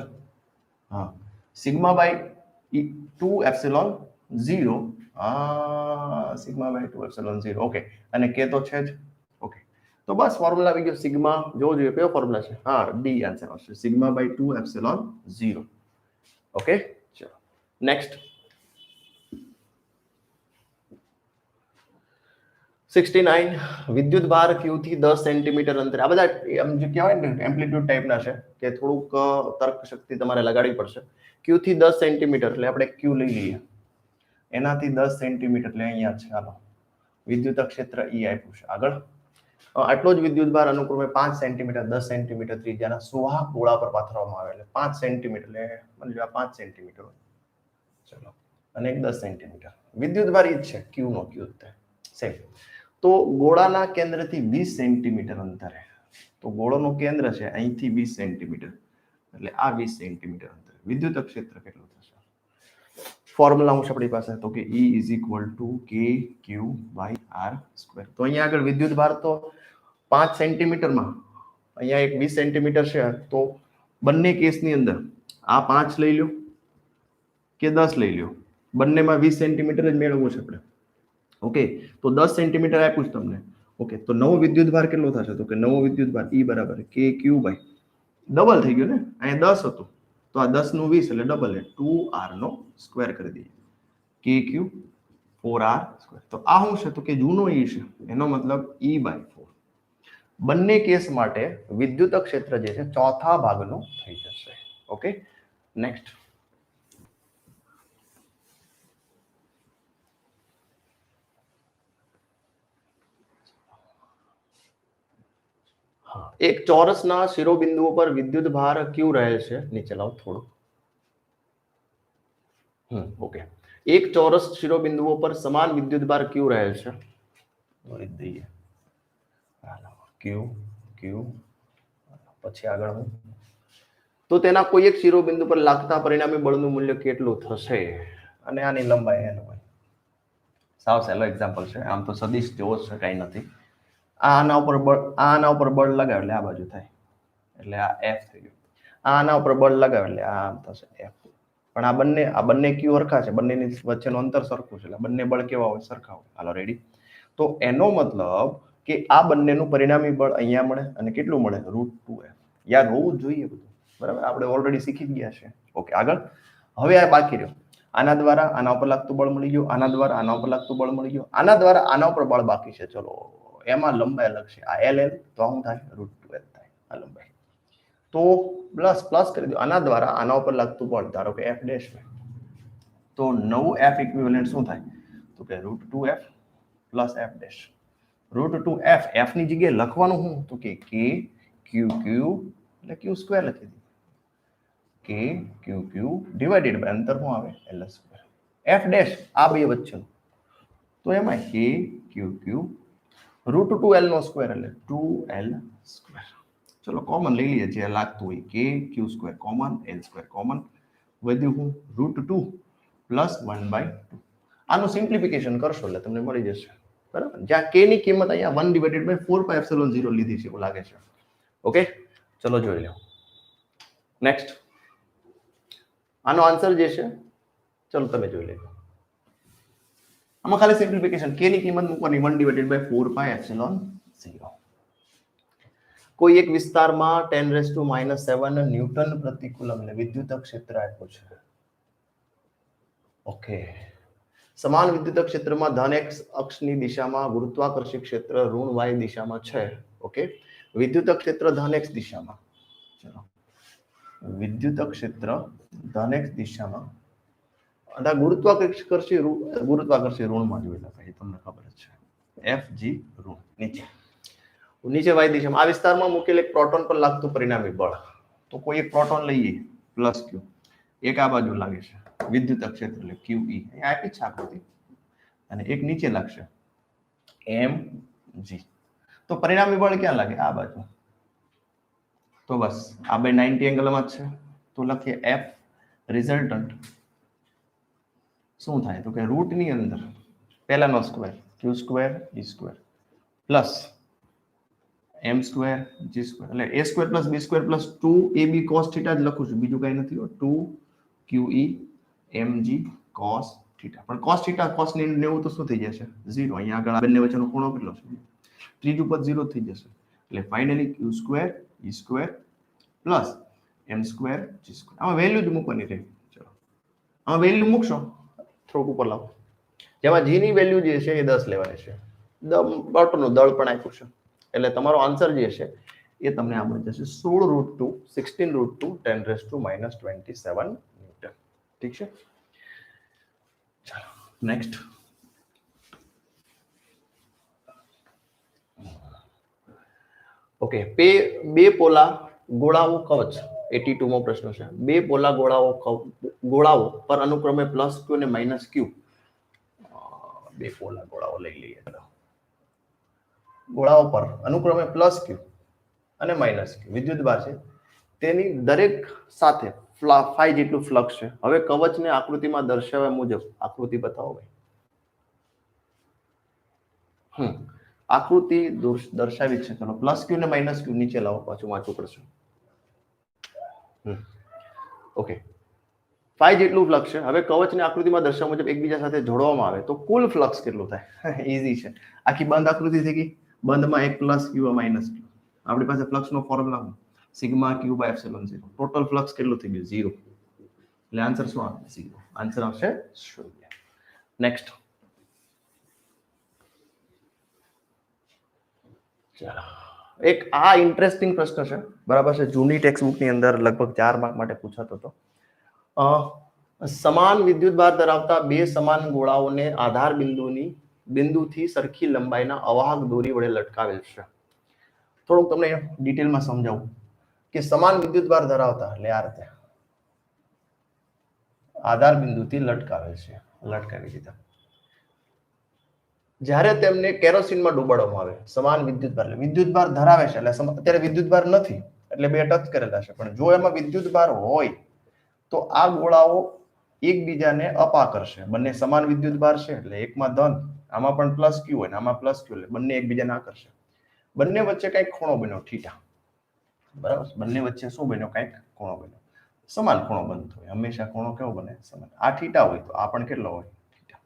S1: sigma by 2 epsilon 0, sigma by 2 epsilon 0, okay, અને K તો છે જ, ઓકે. તો બસ ફોર્મ્યુલા આવી ગયો. સિગ્મા જોવો જોઈએ કયો ફોર્મ્યુલા છે, હા, ડી આન્સર આવશે, સિગ્મા બાય 2 એપ્સિલોન 0. ઓકે, ચલો નેક્સ્ટ. 69 વિદ્યુત ભાર ક્યુ થી 10 સેન્ટીમીટર અંતરે. આ બધા એમ જે કહેવાય ને એમ્પ્લિટ્યુડ ટાઈપના છે કે થોડુંક તર્ક શક્તિ તમારે લગાડવી પડશે. ક્યુ થી 10 સેન્ટીમીટર એટલે આપણે ક્યુ લઈ લઈએ, એનાથી 10 સેન્ટીમીટર એટલે અહીંયા છે. હાલો, વિદ્યુત ક્ષેત્ર ઈ આપ્યું છે. આગળ આટલો જ વિદ્યુત ભાર અનુક્રમે 5 સેન્ટીમીટર 10 સેન્ટીમીટર ત્રિજ્યાના સુવાહક ગોળા પર પાથરવામાં આવે. એટલે 5 સેન્ટીમીટર એટલે મને 5 સેન્ટીમીટર હોય, ચલો, અને 10 સેન્ટીમીટર. વિદ્યુત ભાર ઈ જ છે, ક્યુ નો ક્યુ સેમ. તો ગોળાના કેન્દ્રથી 20 સેન્ટીમીટર અંતરે, તો ગોળાનું કેન્દ્ર છે અહીંથી 20 સેન્ટીમીટર, એટલે આ 20 સેન્ટીમીટર અંતરે વિદ્યુત ક્ષેત્ર કેટલું થશે? ફોર્મ્યુલા હું આપણી પાસે, તો કે E = KQ/R². તો અહીંયા આગળ વિદ્યુત ભાર તો 5 સેન્ટીમીટરમાં, અહીંયા એક 20 સેન્ટીમીટર છે. તો બંને કેસની અંદર આ 5 લઈ લો કે 10 લઈ લો, બંનેમાં 20 સેન્ટીમીટર જ મેળવવું છે આપણે. ઓકે, તો 10 સેન્ટીમીટર આપ્યું છે તમને. ઓકે, તો નવો વિદ્યુત ભાર કેટલો થશે? તો કે નવો વિદ્યુત ભાર E બરાબર KQ બાય ડબલ થઈ ગયો ને, અહીંયા 10 હતું તો આ 10 નું 20 એટલે ડબલ, 2R² કરી દઈએ, KQ 4R². તો આ શું છે? તો કે જૂનો E છે, એનો મતલબ E/4. બંને કેસ માટે વિદ્યુત ક્ષેત્ર જે છે ચોથા ભાગનું થઈ જશે. Okay, next. એક ચોરસના શિરોબિંદુઓ પર વિદ્યુત ભાર ક્યુ રહેલ છે. નીચે લાવો થોડું. ઓકે, એક ચોરસ શિરોબિંદુઓ પર સમાન વિદ્યુત ભાર ક્યુ રહેલ છે. દઈએ ક્યુ ક્યુ, પછી આગળ હું, તો તેના કોઈ એક શિરોબિંદુ પર લાગતા પરિણામી બળનું મૂલ્ય કેટલું થશે? અને આની લંબાઈ n હોય. સાવ સહેલો એક્ઝામ્પલ છે, આમ તો સદિશ જેવો છે, કઈ નથી. આના ઉપર બળ લગાવે એટલે આ બાજુ થાય, એટલે આ F થઈ ગયું. આના ઉપર બળ લગાવે એટલે આ આમ થશે F. પણ આ બંને ક્યુ સરખા છે, બંનેની વચ્ચેનું અંતર સરખું છે, એટલે બંને બળ કેવા હોય? સરખા હોય. હાલો રેડી. તો એનો મતલબ કે આ બંનેનું પરિણામી બળ અહીંયા મળે, અને કેટલું મળે? √2F. યાર હોવું જોઈએ બધું. બરાબર, આપણે ઓલરેડી શીખી જ ગયા છે. ઓકે, આગળ. હવે આ બાકી રહ્યો, આના દ્વારા આના ઉપર લાગતું બળ મળી ગયું, આના દ્વારા આના ઉપર લાગતું બળ મળી ગયું, આના દ્વારા આના ઉપર બળ બાકી છે. ચલો, એમાં લંબાઈ અલગ છે. આ LL તો શું થાય? √2L થાય આ લંબાઈ. તો પ્લસ પ્લસ કરી દો, આના દ્વારા આના ઉપર લાગતું બળ ધારો કે F ડેશ, તો નવું F ઇક્વિવેલન્ટ શું થાય? તો કે √2F plus F dash. √2F, F ની જગ્યાએ લખવાનું શું? તો કે K Q Q એટલે Q સ્ક્વેર લખી દીધું. K Q Q divided by અંતર શું આવે? L square. F ડેશ આ બે વચ્ચેનું, તો એમાં K Q Q √2L નો સ્ક્વેર એટલે 2L સ્ક્વેર. ચલો કોમન લઈ લઈએ, જે લાગતું હોય. K Q square common, L square common, વધ્યું હું √2 પ્લસ 1/2. આનું સિમ્પ્લિફિકેશન કરશો એટલે તમને મળી જશે. બરાબર, જ્યાં K ની કિંમત અહીંયા 1/4πε0 લીધી છે એવું લાગે છે. ઓકે, ચલો જોઈ લો. નેક્સ્ટ, આનો આન્સર જે છે, ચલો તમે જોઈ લેજો. આમાં ખાલી સિમ્પ્લિફિકેશન, K ની કિંમત મૂકવાની 1/4πε0. કોઈ એક વિસ્તારમાં 10⁻⁻7 ન્યૂટન પ્રતિ કુલમ એટલે વિદ્યુત ક્ષેત્ર આપ્યો છે. ઓકે, સમાન વિદ્યુત ક્ષેત્રમાં ધન x અક્ષની દિશામાં ગુરુત્વાકર્ષી ક્ષેત્ર ઋણ y દિશામાં છે. ઓકે, વિદ્યુત ક્ષેત્ર ધન x દિશામાં, ચલો વિદ્યુત ક્ષેત્ર ધન x દિશામાં અને ગુરુત્વાકર્ષી ઋણમાં જોયેલા ભાઈ, તમને ખબર જ છે. Fg ઋણ નીચે y દિશામાં આ વિસ્તારમાં મૂકેલ એક પ્રોટોન પર લાગતું પરિણામી બળ. તો કોઈ એક પ્રોટોન લઈએ પ્લસ Q, એક આ બાજુ લાગે છે વિદ્યુત ક્ષેત્ર એટલે QE, અહીંયા આપી છે આકૃતિ, અને એક નીચે લાગશે mg. તો પરિણામી બળ ક્યાં લાગે? આ બાજુ. તો બસ આ બે 90 એંગલમાં જ છે, તો લખીએ F રિઝલ્ટન્ટ શું થાય? તો કે રૂટ ની અંદર પહેલાનો square Q square E square plus m square g square એટલે a square plus b square plus 2ab cos theta જ લખું છું, બીજું કઈ નથી. 2QE mg cos થીટા, પણ cos થીટા cos 90 તો શું થઈ જશે? 0. અહીંયા આગળ આ બંને વચ્ચેનો ખૂણો કેટલો છે? ત્રીજું પદ 0 થઈ જશે. એટલે finally Q square E square plus m square g square. આમાં વેલ્યુ જ મૂકવાની રહે. ચલો આમાં વેલ્યુ મૂકશો, થોડુંક ઉપર લાવો, જેમાં g ની વેલ્યુ જે છે એ 10 લેવાની છે. બળનું દળ પણ આપ્યું છે, એટલે તમારો આન્સર જે છે એ તમને આ મળી જશે 16√2 16√2 10⁻⁻27 ન્યૂટન. ઠીક છે, ચાલો નેક્સ્ટ. ઓકે, બે પોલા ગોળાઓ કવચ 82 મો પ્રશ્ન છે. બે પોલા ગોળાઓ પર અનુક્રમે પ્લસ Q અને માઇનસ Q. બે પોલા ગોળાઓ લઈ લઈએ. ગોળાઓ પર અનુક્રમે પ્લસ Q અને માઇનસ Q વિદ્યુતભાર છે, તેની દરેક સાથે ફાઈ જેટલું ફ્લક્સ છે. હવે કવચને આકૃતિમાં દર્શાવ્યા મુજબ આકૃતિ બતાવો ભાઈ. આકૃતિ દર્શાવી છે. ચલો પ્લસ Q અને માઇનસ Q નીચે લાવો, પાછું વાંચવું પડશે. ઓકે, ફાઈ જેટલું ફ્લક્સ છે. હવે કવચને આકૃતિમાં દર્શાવ્યા મુજબ એકબીજા સાથે જોડવામાં આવે તો કુલ ફ્લક્સ કેટલું થાય? ઈઝી છે. આખી બંધ આકૃતિ થઈ ગઈ, બંધમાં એક પ્લસ Q માઇનસ Q. આપણી પાસે ફ્લક્સ નો formula sigma Q/ε0. Total flux કેટલું થઈ ગયું? 0. એટલે આન્સર શું આવે? 0. આન્સર આવશે 0. નેક્સ્ટ, ચાલો એક આ ઇન્ટરેસ્ટિંગ પ્રશ્ન છે, બરાબર છે. જૂની ટેક્સ્ટ બુક ની અંદર લગભગ 4 માર્ક માટે પૂછાતો હતો. સમાન વિદ્યુતભાર ધરાવતા બે સમાન ગોળાઓને આધાર બિંદુથી સરખી લંબાઈના અવાહક દોરી વડે લટકાવેલ છે. થોડુંક તમને ડિટેલમાં સમજાવું કે સમાન વિદ્યુતભાર ધરાવતા એટલે આ રીતે આધાર બિંદુથી લટકાવેલ છે, લટકાવી દીધા. જ્યારે તેમને કેરોસીનમાં ડૂબાડવામાં આવે, સમાન વિદ્યુતભાર એટલે વિદ્યુતભાર ધરાવે છે, એટલે અત્યારે વિદ્યુતભાર નથી એટલે બે ટચ કરેલા છે, પણ જો એમાં વિદ્યુતભાર હોય તો આ ગોળાઓ એકબીજાને અપા કરશે. બંને સમાન વિદ્યુતભાર છે એટલે એકમાં ધન, આમાં પણ પ્લસ Q હોય, આમાં પ્લસ Q, એટલે બંને એકબીજાને આકર્ષે. બંને વચ્ચે કઈક ખૂણો બન્યો થીટા, બરાબર. બંને વચ્ચે શું બન્યો? કઈક ખૂણો બન્યો. સમાન ખૂણો બનતો હોય હંમેશા. ખૂણો કેવો બને? સમાન. આ થીટા હોય તો આ પણ કેટલો હોય? થીટા.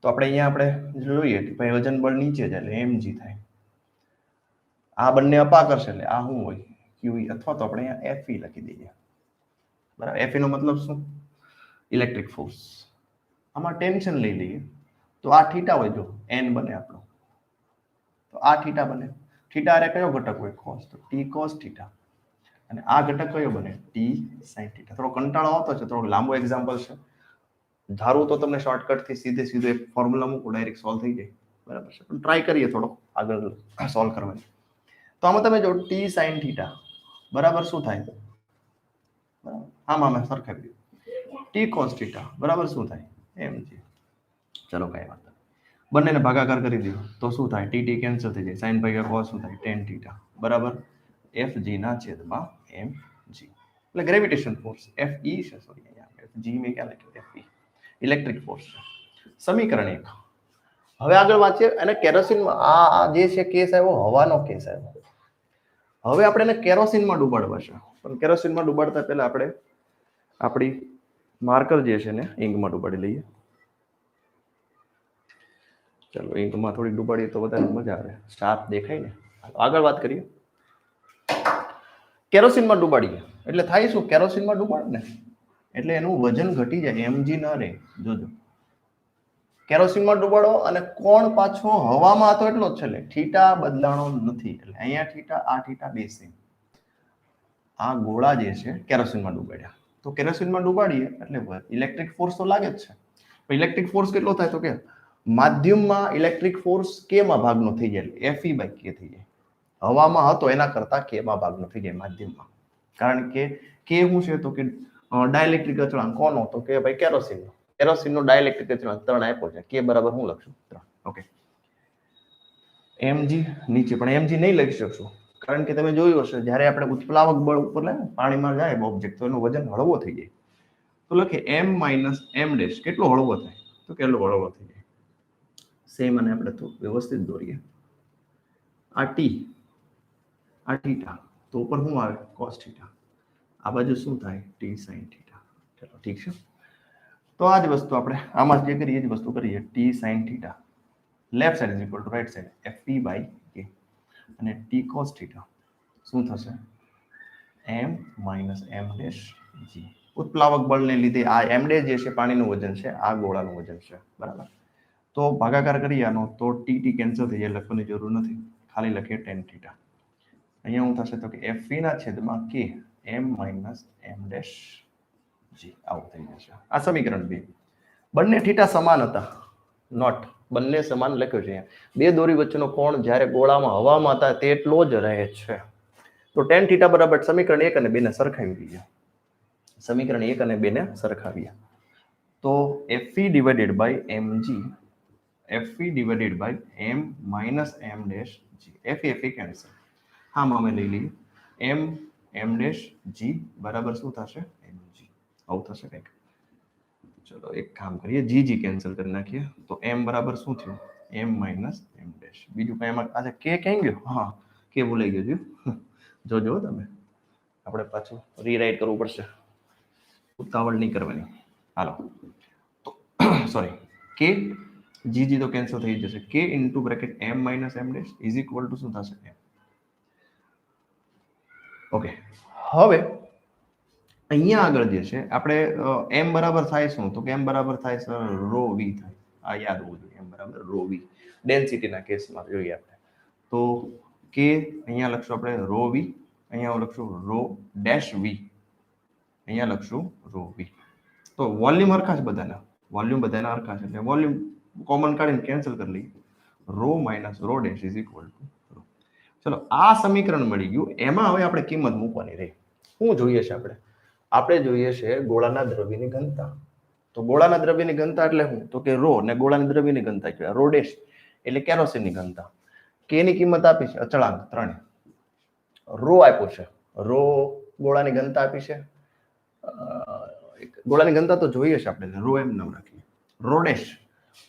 S1: તો આપણે અહીંયા જોઈએ કે વજન બળ નીચે જાય એટલે mg થાય. આ બંને અપા કરશે એટલે આ શું હોય? QE અથવા તો આપણે અહીંયા FE લખી દઈએ બરાબર FE નો મતલબ શું ઇલેક્ટ્રિક ફોર્સ આમાં ટેન્શન લઈ લઈએ તો આ થીટા હોય જો n બને આપણો તો આ થીટા બને થીટા અરે કયો ઘટક હોય cos તો t cos થીટા અને આ ઘટક કયો બને t sin થીટા થોડો કંટાળો આવતો છે થોડો લાંબો એક્ઝામ્પલ છે ધારું તો તમને શોર્ટકટ થી સીધે એક ફોર્મ્યુલા મૂકો ડાયરેક્ટ સોલ્વ થઈ જાય બરાબર છે પણ ટ્રાય કરીએ થોડો આગળ સોલ્વ કરવાની તો આમાં તમે જો t sin થીટા બરાબર શું થાય બરાબર આમાં મેં સરખાવી t cos થીટા બરાબર શું થાય mg ચલો કઈ વાત બંનેને ભાગાકાર કરી દો તો શું થાય tt કેન્સલ થઈ જાય sin ભાગ્યા cos શું થાય tan થીટા બરાબર fg ના છેદમાં mg એટલે ગ્રેવિટેશન ફોર્સ fe છે સોરી અહીંયા fg મેં ક્યાં લખ્યું fe ઇલેક્ટ્રિક ફોર્સ છે સમીકરણ 1 હવે આગળ વાંચીએ અને કેરોસીનમાં આ જે છે કેસ આવ્યો હવાનો કેસ આવ્યો હવે આપણે એને કેરોસીનમાં ડૂબાડવા છે પણ કેરોસીનમાં ડૂબાડતા પહેલા આપણે આપણી માર્કર જે છે ને ઇંકમાં ડૂબાડી લઈએ ચલો ઇંકમાં થોડી ડૂબાડીએ તો વધારે મજા આવે શાર્પ દેખાય ને આગળ વાત કરીએ કેરોસીનમાં ડૂબાડીએ એટલે થાય શું કેરોસીનમાં ડૂબાડ ને એટલે એનું વજન ઘટી જાય mg ન રહે જોજો કેરોસીનમાં ડૂબાડો અને કોણ પાછો હવામાં હતો એટલો જ છે થીટા બદલાણો નથી એટલે અહીંયા થીટા આ થીટા બે સેમ આ ગોળા જે છે કેરોસીનમાં ડૂબાડ્યા તો કેરોસીનમાં ડૂબાડીએ એટલે ઇલેક્ટ્રિક ફોર્સ તો લાગે જ છે ઇલેક્ટ્રિક ફોર્સ કેટલો થાય તો કે માધ્યમમાં ઇલેક્ટ્રિક ફોર્સ k માં ભાગનો થઈ જાય fe by k થઈ જાય હવામાં હતો એના કરતા k માં ભાગનો થઈ જાય માધ્યમમાં કારણ કે k શું છે તો કે ડાઇલેક્ટ્રિક અચળાંક કોનો તો કે ભાઈ કેરોસીનનો કેરોસીનનો ડાઇલેક્ટ્રિક અચળાંક 3 આપ્યો છે k બરાબર હું લખશું 3 ઓકે mg નીચે પણ mg નહીં લખી શકશો કારણ કે તમે જોયું હશે જ્યારે આપણે ઉત્પ્લાવક બળ ઉપર લે પાણીમાં જાય ઓબ્જેક્ટ તો એનું વજન હળવો થઈ જાય તો લખે m - m ડેશ કેટલો હળવો થાય તો કેટલો હળવો થઈ જાય સેમ અને આપણે તો વ્યવસ્થિત દોરીએ આ t આ થીટા તો ઉપર શું આવે cos થીટા આ બાજુ શું થાય t sin થીટા ચલો ઠીક છે તો આ જ વસ્તુ આપણે આમાં જે કરીએ એ જ વસ્તુ કરીએ t sin theta left side is equal two right side fe by k અને t cos થીટા શું થશે m minus m dash g ઉત્પ્લાવક બળને લીધે આ m dash જે છે પાણીનું વજન છે આ ગોળાનું વજન છે બરાબર તો ભાગાકાર કરીએ આનો તો tt કેન્સલ થઈ જાય લખવાની જરૂર નથી ખાલી લખીએ tan થીટા અહીંયા શું થશે તો કે fe ના છેદમાં k m minus m dash g આવું થઈ જશે આ સમીકરણ 2 બંને થીટા સમાન હતા નોટ બંને સમાન લખ્યું છે અહીંયા બે દોરી વચ્ચેનો કોણ જ્યારે ગોળામાં હવામાં હતા તેટલો જ રહે છે તો tan થીટા બરાબર સમીકરણ 1 અને 2 ને સરખાવી દઈએ સમીકરણ 1 અને 2 ને સરખાવીએ તો fe divided by mg fe divided by m minus m dash g fe cancel હા અમે લઈ લઈએ m m dash g બરાબર શું થશે mg આવું થશે કંઈક ચલો એક કામ કરીએ g કેન્સલ કરી નાખીએ તો m બરાબર શું થયું m minus m dash બીજું કઈ એમાં આજે k ક્યાં ગયો હા k ભૂલાઈ ગયો જોજો તમે આપણે પાછું રીરાઇટ કરવું પડશે ઉતાવળ નહીં કરવાની હાલો તો સોરી k g તો કેન્સલ થઈ જશે k into bracket m minus m dash is equal two શું થશે m ઓકે હવે અહીંયા આગળ જે છે આપણે m બરાબર થાય શું તો કે m બરાબર થાય છે રો v થાય આ યાદ હોવું જોઈએ m બરાબર રો v ડેન્સિટીના કેસમાં જોઈએ આપણે તો k અહીંયા લખશું આપણે રો v અહીંયા લખશું રો ડેશ v અહીંયા લખશું રો v તો વોલ્યુમ હરખા છે બધાના વોલ્યુમ બધાના હરખા છે એટલે વોલ્યુમ કોમન કાઢીને કેન્સલ કરી લઈએ rho minus rho dash is equal to rho ચલો આ સમીકરણ મળી ગયું એમાં હવે આપણે કિંમત મૂકવાની રહી શું જોઈએ છે આપણે જોઈએ છે ગોળાના દ્રવ્યની ઘનતા તો ગોળાના દ્રવ્યની ઘનતા એટલે શું તો કે રો ને ગોળાની દ્રવ્યની ઘનતા કહેવાય રો ડેશ એટલે કેરોસીનની ઘનતા કે ની કિંમત આપી છે અચળાંક 3 રો આપ્યો છે રો ગોળાની ઘનતા આપી છે ગોળાની ઘનતા તો જોઈએ છે આપણે રો એમ નામ રાખીએ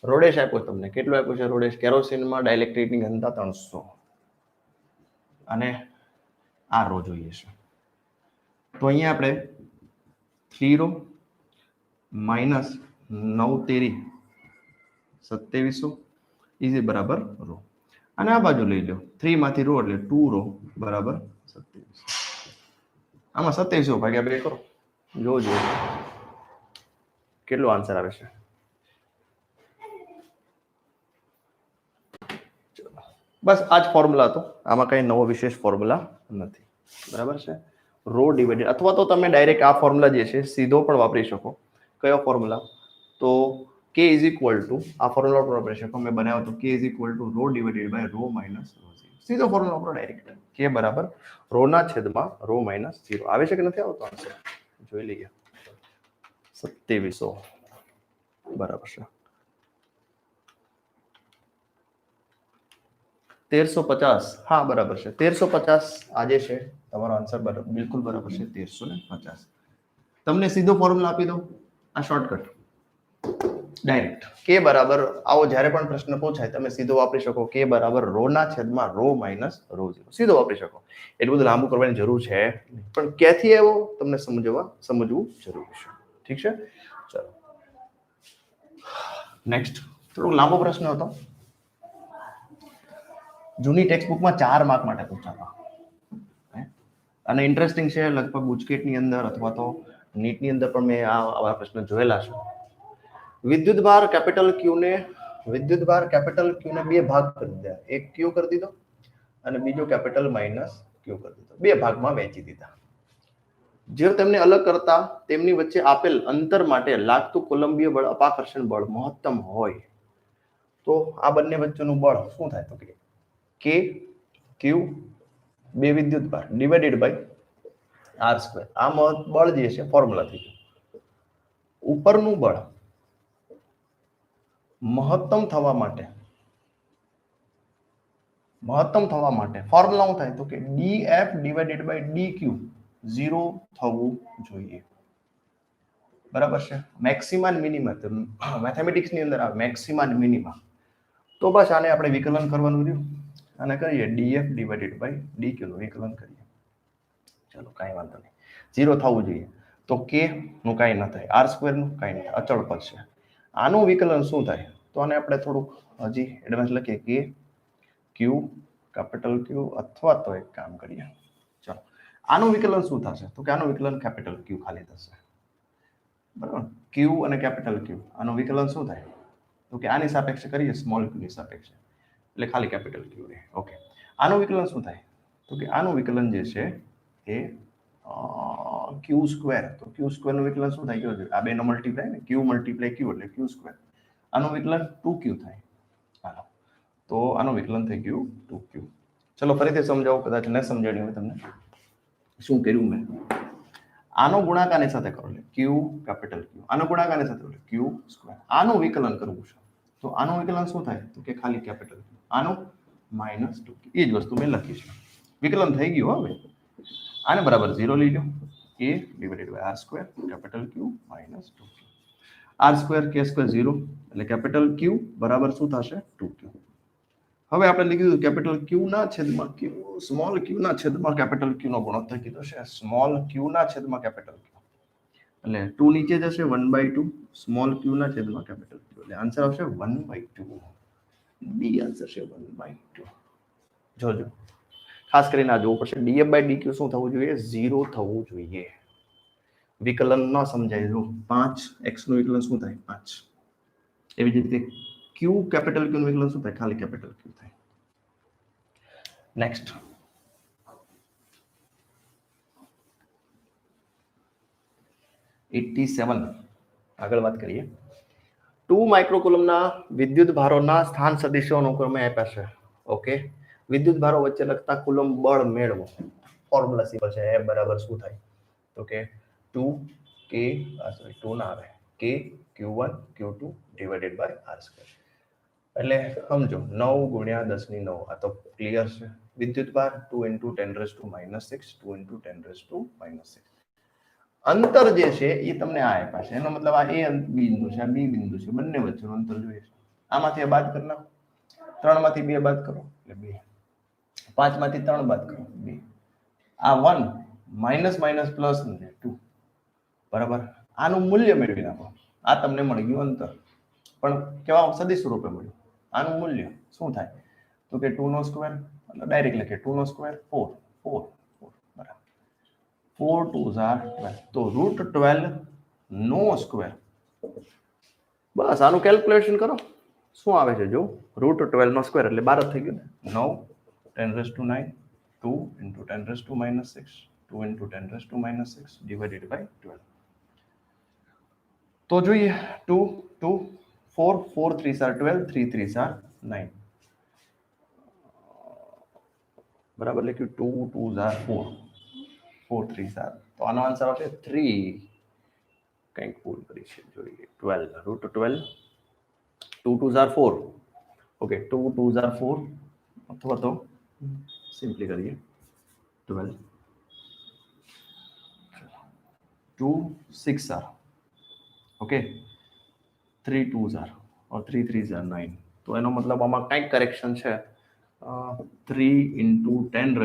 S1: રોડેશ આપ્યો તમને કેટલો આપ્યો છે રોડેશ કેરોસીનમાં ડાઇલેક્ટ્રિકની ઘનતા 300 અને આ રો જોઈએ છે તો અહીંયા આપણે 3 રો માઇનસ 9 તેરી 2700 ઇઝ બરાબર રો અને આ બાજુ લઈ લો 3 માંથી રો એટલે 2 રો બરાબર 2700 આમાં 2700 ભાગ્યા 2 કરો, જોજો કેટલો આન્સર આવે છે. બસ આ જ ફોર્મ્યુલા હતો, આમાં કઈ નવો વિશેષ ફોર્મ્યુલા નથી. બરાબર છે. રો ડિવાઇડેડ, અથવા તો તમે ડાયરેક્ટ આ ફોર્મ્યુલા જે છે સીધો પણ વાપરી શકો. કયો ફોર્મ્યુલા? તો k ઇઝ ઇક્વલ ટુ, આ ફોર્મ્યુલા પણ વાપરી શકો. મેં બનાવ્યો તો k is equal to rho divided by rho minus rho. સીધો ફોર્મ્યુલા વાપરો ડાયરેક્ટ. k બરાબર રો ના છેદમાં રો માઇનસ 0. આવે છે કે નથી આવતો આન્સર? જોઈ લઈએ. 2700 બરાબર છે. 1350, હા બરાબર છે. 1350 આજે છે તમારો આન્સર. બરાબર, બિલકુલ બરાબર છે. 1350. તમને સીધો ફોર્મ્યુલા આપી દો, આ શોર્ટકટ ડાયરેક્ટ. કે બરાબર, આવો જ્યારે પણ પ્રશ્ન પૂછાય તમે સીધો વાપરી શકો. કે બરાબર રો ના છેદમાં રો માઇનસ રો 0, સીધો વાપરી શકો. એટલું બધું લાંબુ કરવાની જરૂર છે પણ ક્યાંથી આવ્યો તમને સમજવું જરૂરી છે. ઠીક છે, ચલો નેક્સ્ટ. થોડો લાંબો પ્રશ્ન હતો, જૂની ટેક્સ્ટ બુકમાં 4 માર્ક માટે પૂછાતા. અને ઇન્ટરેસ્ટિંગ છે, લગભગ ગુજકેટની અંદર અથવા તો નીટની અંદર પણ મેં આવા પ્રશ્ન જોયેલા છે. વિદ્યુતભાર કેપિટલ ક્યુ ને બે ભાગ કરી દીધા. એક ક્યુ કરી દીધો અને બીજો કેપિટલ માઇનસ ક્યુ કરી દીધો. બે ભાગમાં વહેંચી દીધા. જો તેમને અલગ કરતા તેમની વચ્ચે આપેલ અંતર માટે લાગતું કોલંબીય બળ, અપાકર્ષણ બળ મહત્તમ હોય તો આ બંને વચ્ચેનું બળ શું થાય? તો કે ક્યુ બે વિદ્યુતભાર ડિવાઇડેડ બાય આર સ્ક્વેર. આ બળ જે છે ફોર્મ્યુલા થઈ ગયું. ઉપરનું બળ મહત્તમ થવા માટે ફોર્મ્યુલા શું થાય? તો કે df ડિવાઇડેડ બાય dq 0 થવું જોઈએ. બરાબર છે. મેક્સિમમ મિનિમમ મેથેમેટિક્સ ની અંદર આવે મેક્સિમમ મિનિમમ. તો બસ આને આપણે વિકલન કરવાનું રહ્યું અને કરીએ df ડિવાઇડેડ બાય dq નું વિકલન કરીએ. ચલો કાંઈ વાંધો નહીં. 0 થવું જોઈએ. તો k નું કાંઈ ન થાય, આર સ્ક્વેર નું કાંઈ નહીં, અચળ પદ છે. આનું વિકલન શું થાય? તો આને આપણે થોડુંક હજી એડવાન્સ લખીએ કે ક્યુ કેપિટલ ક્યુ, અથવા તો એક કામ કરીએ, ચલો આનું વિકલન શું થશે? તો કે આનું વિકલન કેપિટલ ક્યુ ખાલી થશે. બરાબર, ક્યુ અને કેપિટલ ક્યુ, આનું વિકલન શું થાય? તો કે આની સાપેક્ષે કરીએ, સ્મોલ ક્યુ ની સાપેક્ષે, એટલે ખાલી કેપિટલ ક્યુ રહે. ઓકે, આનું વિકલન શું થાય? તો કે આનું વિકલન જે છે એ ક્યુ સ્ક્વેર. તો ક્યુ સ્ક્વેર નું વિકલન શું થાય? આ બે નો મલ્ટીપ્લાય ને, ક્યુ મલ્ટીપ્લાય ક્યુ એટલે ક્યુ સ્ક્વેર. આનું વિકલન 2q થાય. હાલો, તો આનું વિકલન થઈ ગયું 2q. ચલો ફરીથી સમજાવું, કદાચ ન સમજાણ્યું હોય તમને. શું કર્યું મેં? આનો ગુણાકારની સાથે કરો એટલે ક્યુ કેપિટલ ક્યુ, આનો ગુણાકારની સાથે કરો ક્યુ સ્ક્વેર. આનું વિકલન કરવું છે તો આનું વિકલન શું થાય? તો કે ખાલી કેપિટલ ક્યુ, આનું માઇનસ 2q. એ જ વસ્તુ મેં લખી છે. વિકલન થઈ ગયું. હવે આને બરાબર 0 લઈ લો. a divided by R square capital Q minus 2q. R square K square 0 એટલે કેપિટલ ક્યુ બરાબર શું થશે? 2q. હવે આપણે લીધું કેપિટલ ક્યુ ના છેદમાં ક્યુ, સ્મોલ ક્યુ ના છેદમાં કેપિટલ ક્યુ નો ગુણોત્તર કીધો છે. સ્મોલ ક્યુ ના છેદમાં કેપિટલ ક્યુ એટલે 2 નીચે જશે 1/2, સ્મોલ ક્યુ ના છેદમાં કેપિટલ ક્યુ એટલે આન્સર આવશે 1/2. બી આન્સર છે 1/2. જોજો ખાસ કરીને આ જોવું પડશે. df બાય dq શું થવું જોઈએ? 0 થવું જોઈએ. વિકલન ન સમજાય જો 5x નું વિકલન શું થાય? 5. એવી જ રીતે ક્યુ કેપિટલ ક્યુ નું વિકલન શું થાય? ખાલી કેપિટલ ક્યુ થાય. નેક્સ્ટ, આગળ વાત કરીએ. 2 માઇક્રોકુલમના વિદ્યુત ભારોના સ્થાન સદિશો અનુક્રમે આપ્યા છે. ઓકે, વિદ્યુત ભારો વચ્ચે લગતા કુલમ બળ મેળવો. ફોર્મ્યુલા સિમ્પલ છે. F બરાબર શું થાય? તો કે 2k 2 ના આવે, k q1 q2 divided by r square. એટલે સમજો 9 ગુણ્યા 10 ની 9. આ તો ક્લિયર છે. વિદ્યુત ભાર 2 × 10⁻⁻6 2 × 10⁻⁻6. અંતર જે છે એ તમને આ આપ્યા છે. એનો મતલબ આ a બિંદુ છે, આ b બિંદુ છે, બંને વચ્ચેનું અંતર જોઈએ છે. આમાંથી આ બાદ કરી નાખો. 3 માંથી 2 બાદ કરો એટલે 2. 5 માંથી 3 બાદ કરો 2. આ 1 માઇનસ માઇનસ પ્લસ 2. બરાબર, આનું મૂલ્ય મેળવી નાખો. આ તમને મળી ગયું અંતર, પણ કેવા સદિશ સ્વરૂપે મળ્યું. આનું મૂલ્ય શું થાય? તો કે 2 નો સ્ક્વેર, એટલે ડાયરેક્ટ લખીએ 2 નો સ્ક્વેર 4 4 4. બરાબર, 4 2s are 12. तो √12 નો સ્ક્વેર. બસ આનું કેલ્ક્યુલેશન કરો. શું આવે છે જો √12 નો સ્ક્વેર એટલે 12 થઈ ગયું ને. 9 10⁻⁹ 2 × 10⁻⁻6 2 × 10⁻⁻6 ડિવાઇડેડ બાય 12. તો જોઈએ 2 2 4 4 3s are 12 3 3s are 9. બરાબર લખ્યું 2 2s are 4 4 3s are. તો આનો આન્સર આવશે 3. કંઈક ભૂલ કરી છે જોઈએ 12 √12 2 2s are 4. Okay 2 2s are 4 અથવા તો સિમ્પલી કરીએ 12 2 6 are. ઓકે 3 2s are और 3 3s are 9. તો એનો મતલબ આમાં કંઈક કરેક્શન છે. 3 × 10⁻⁹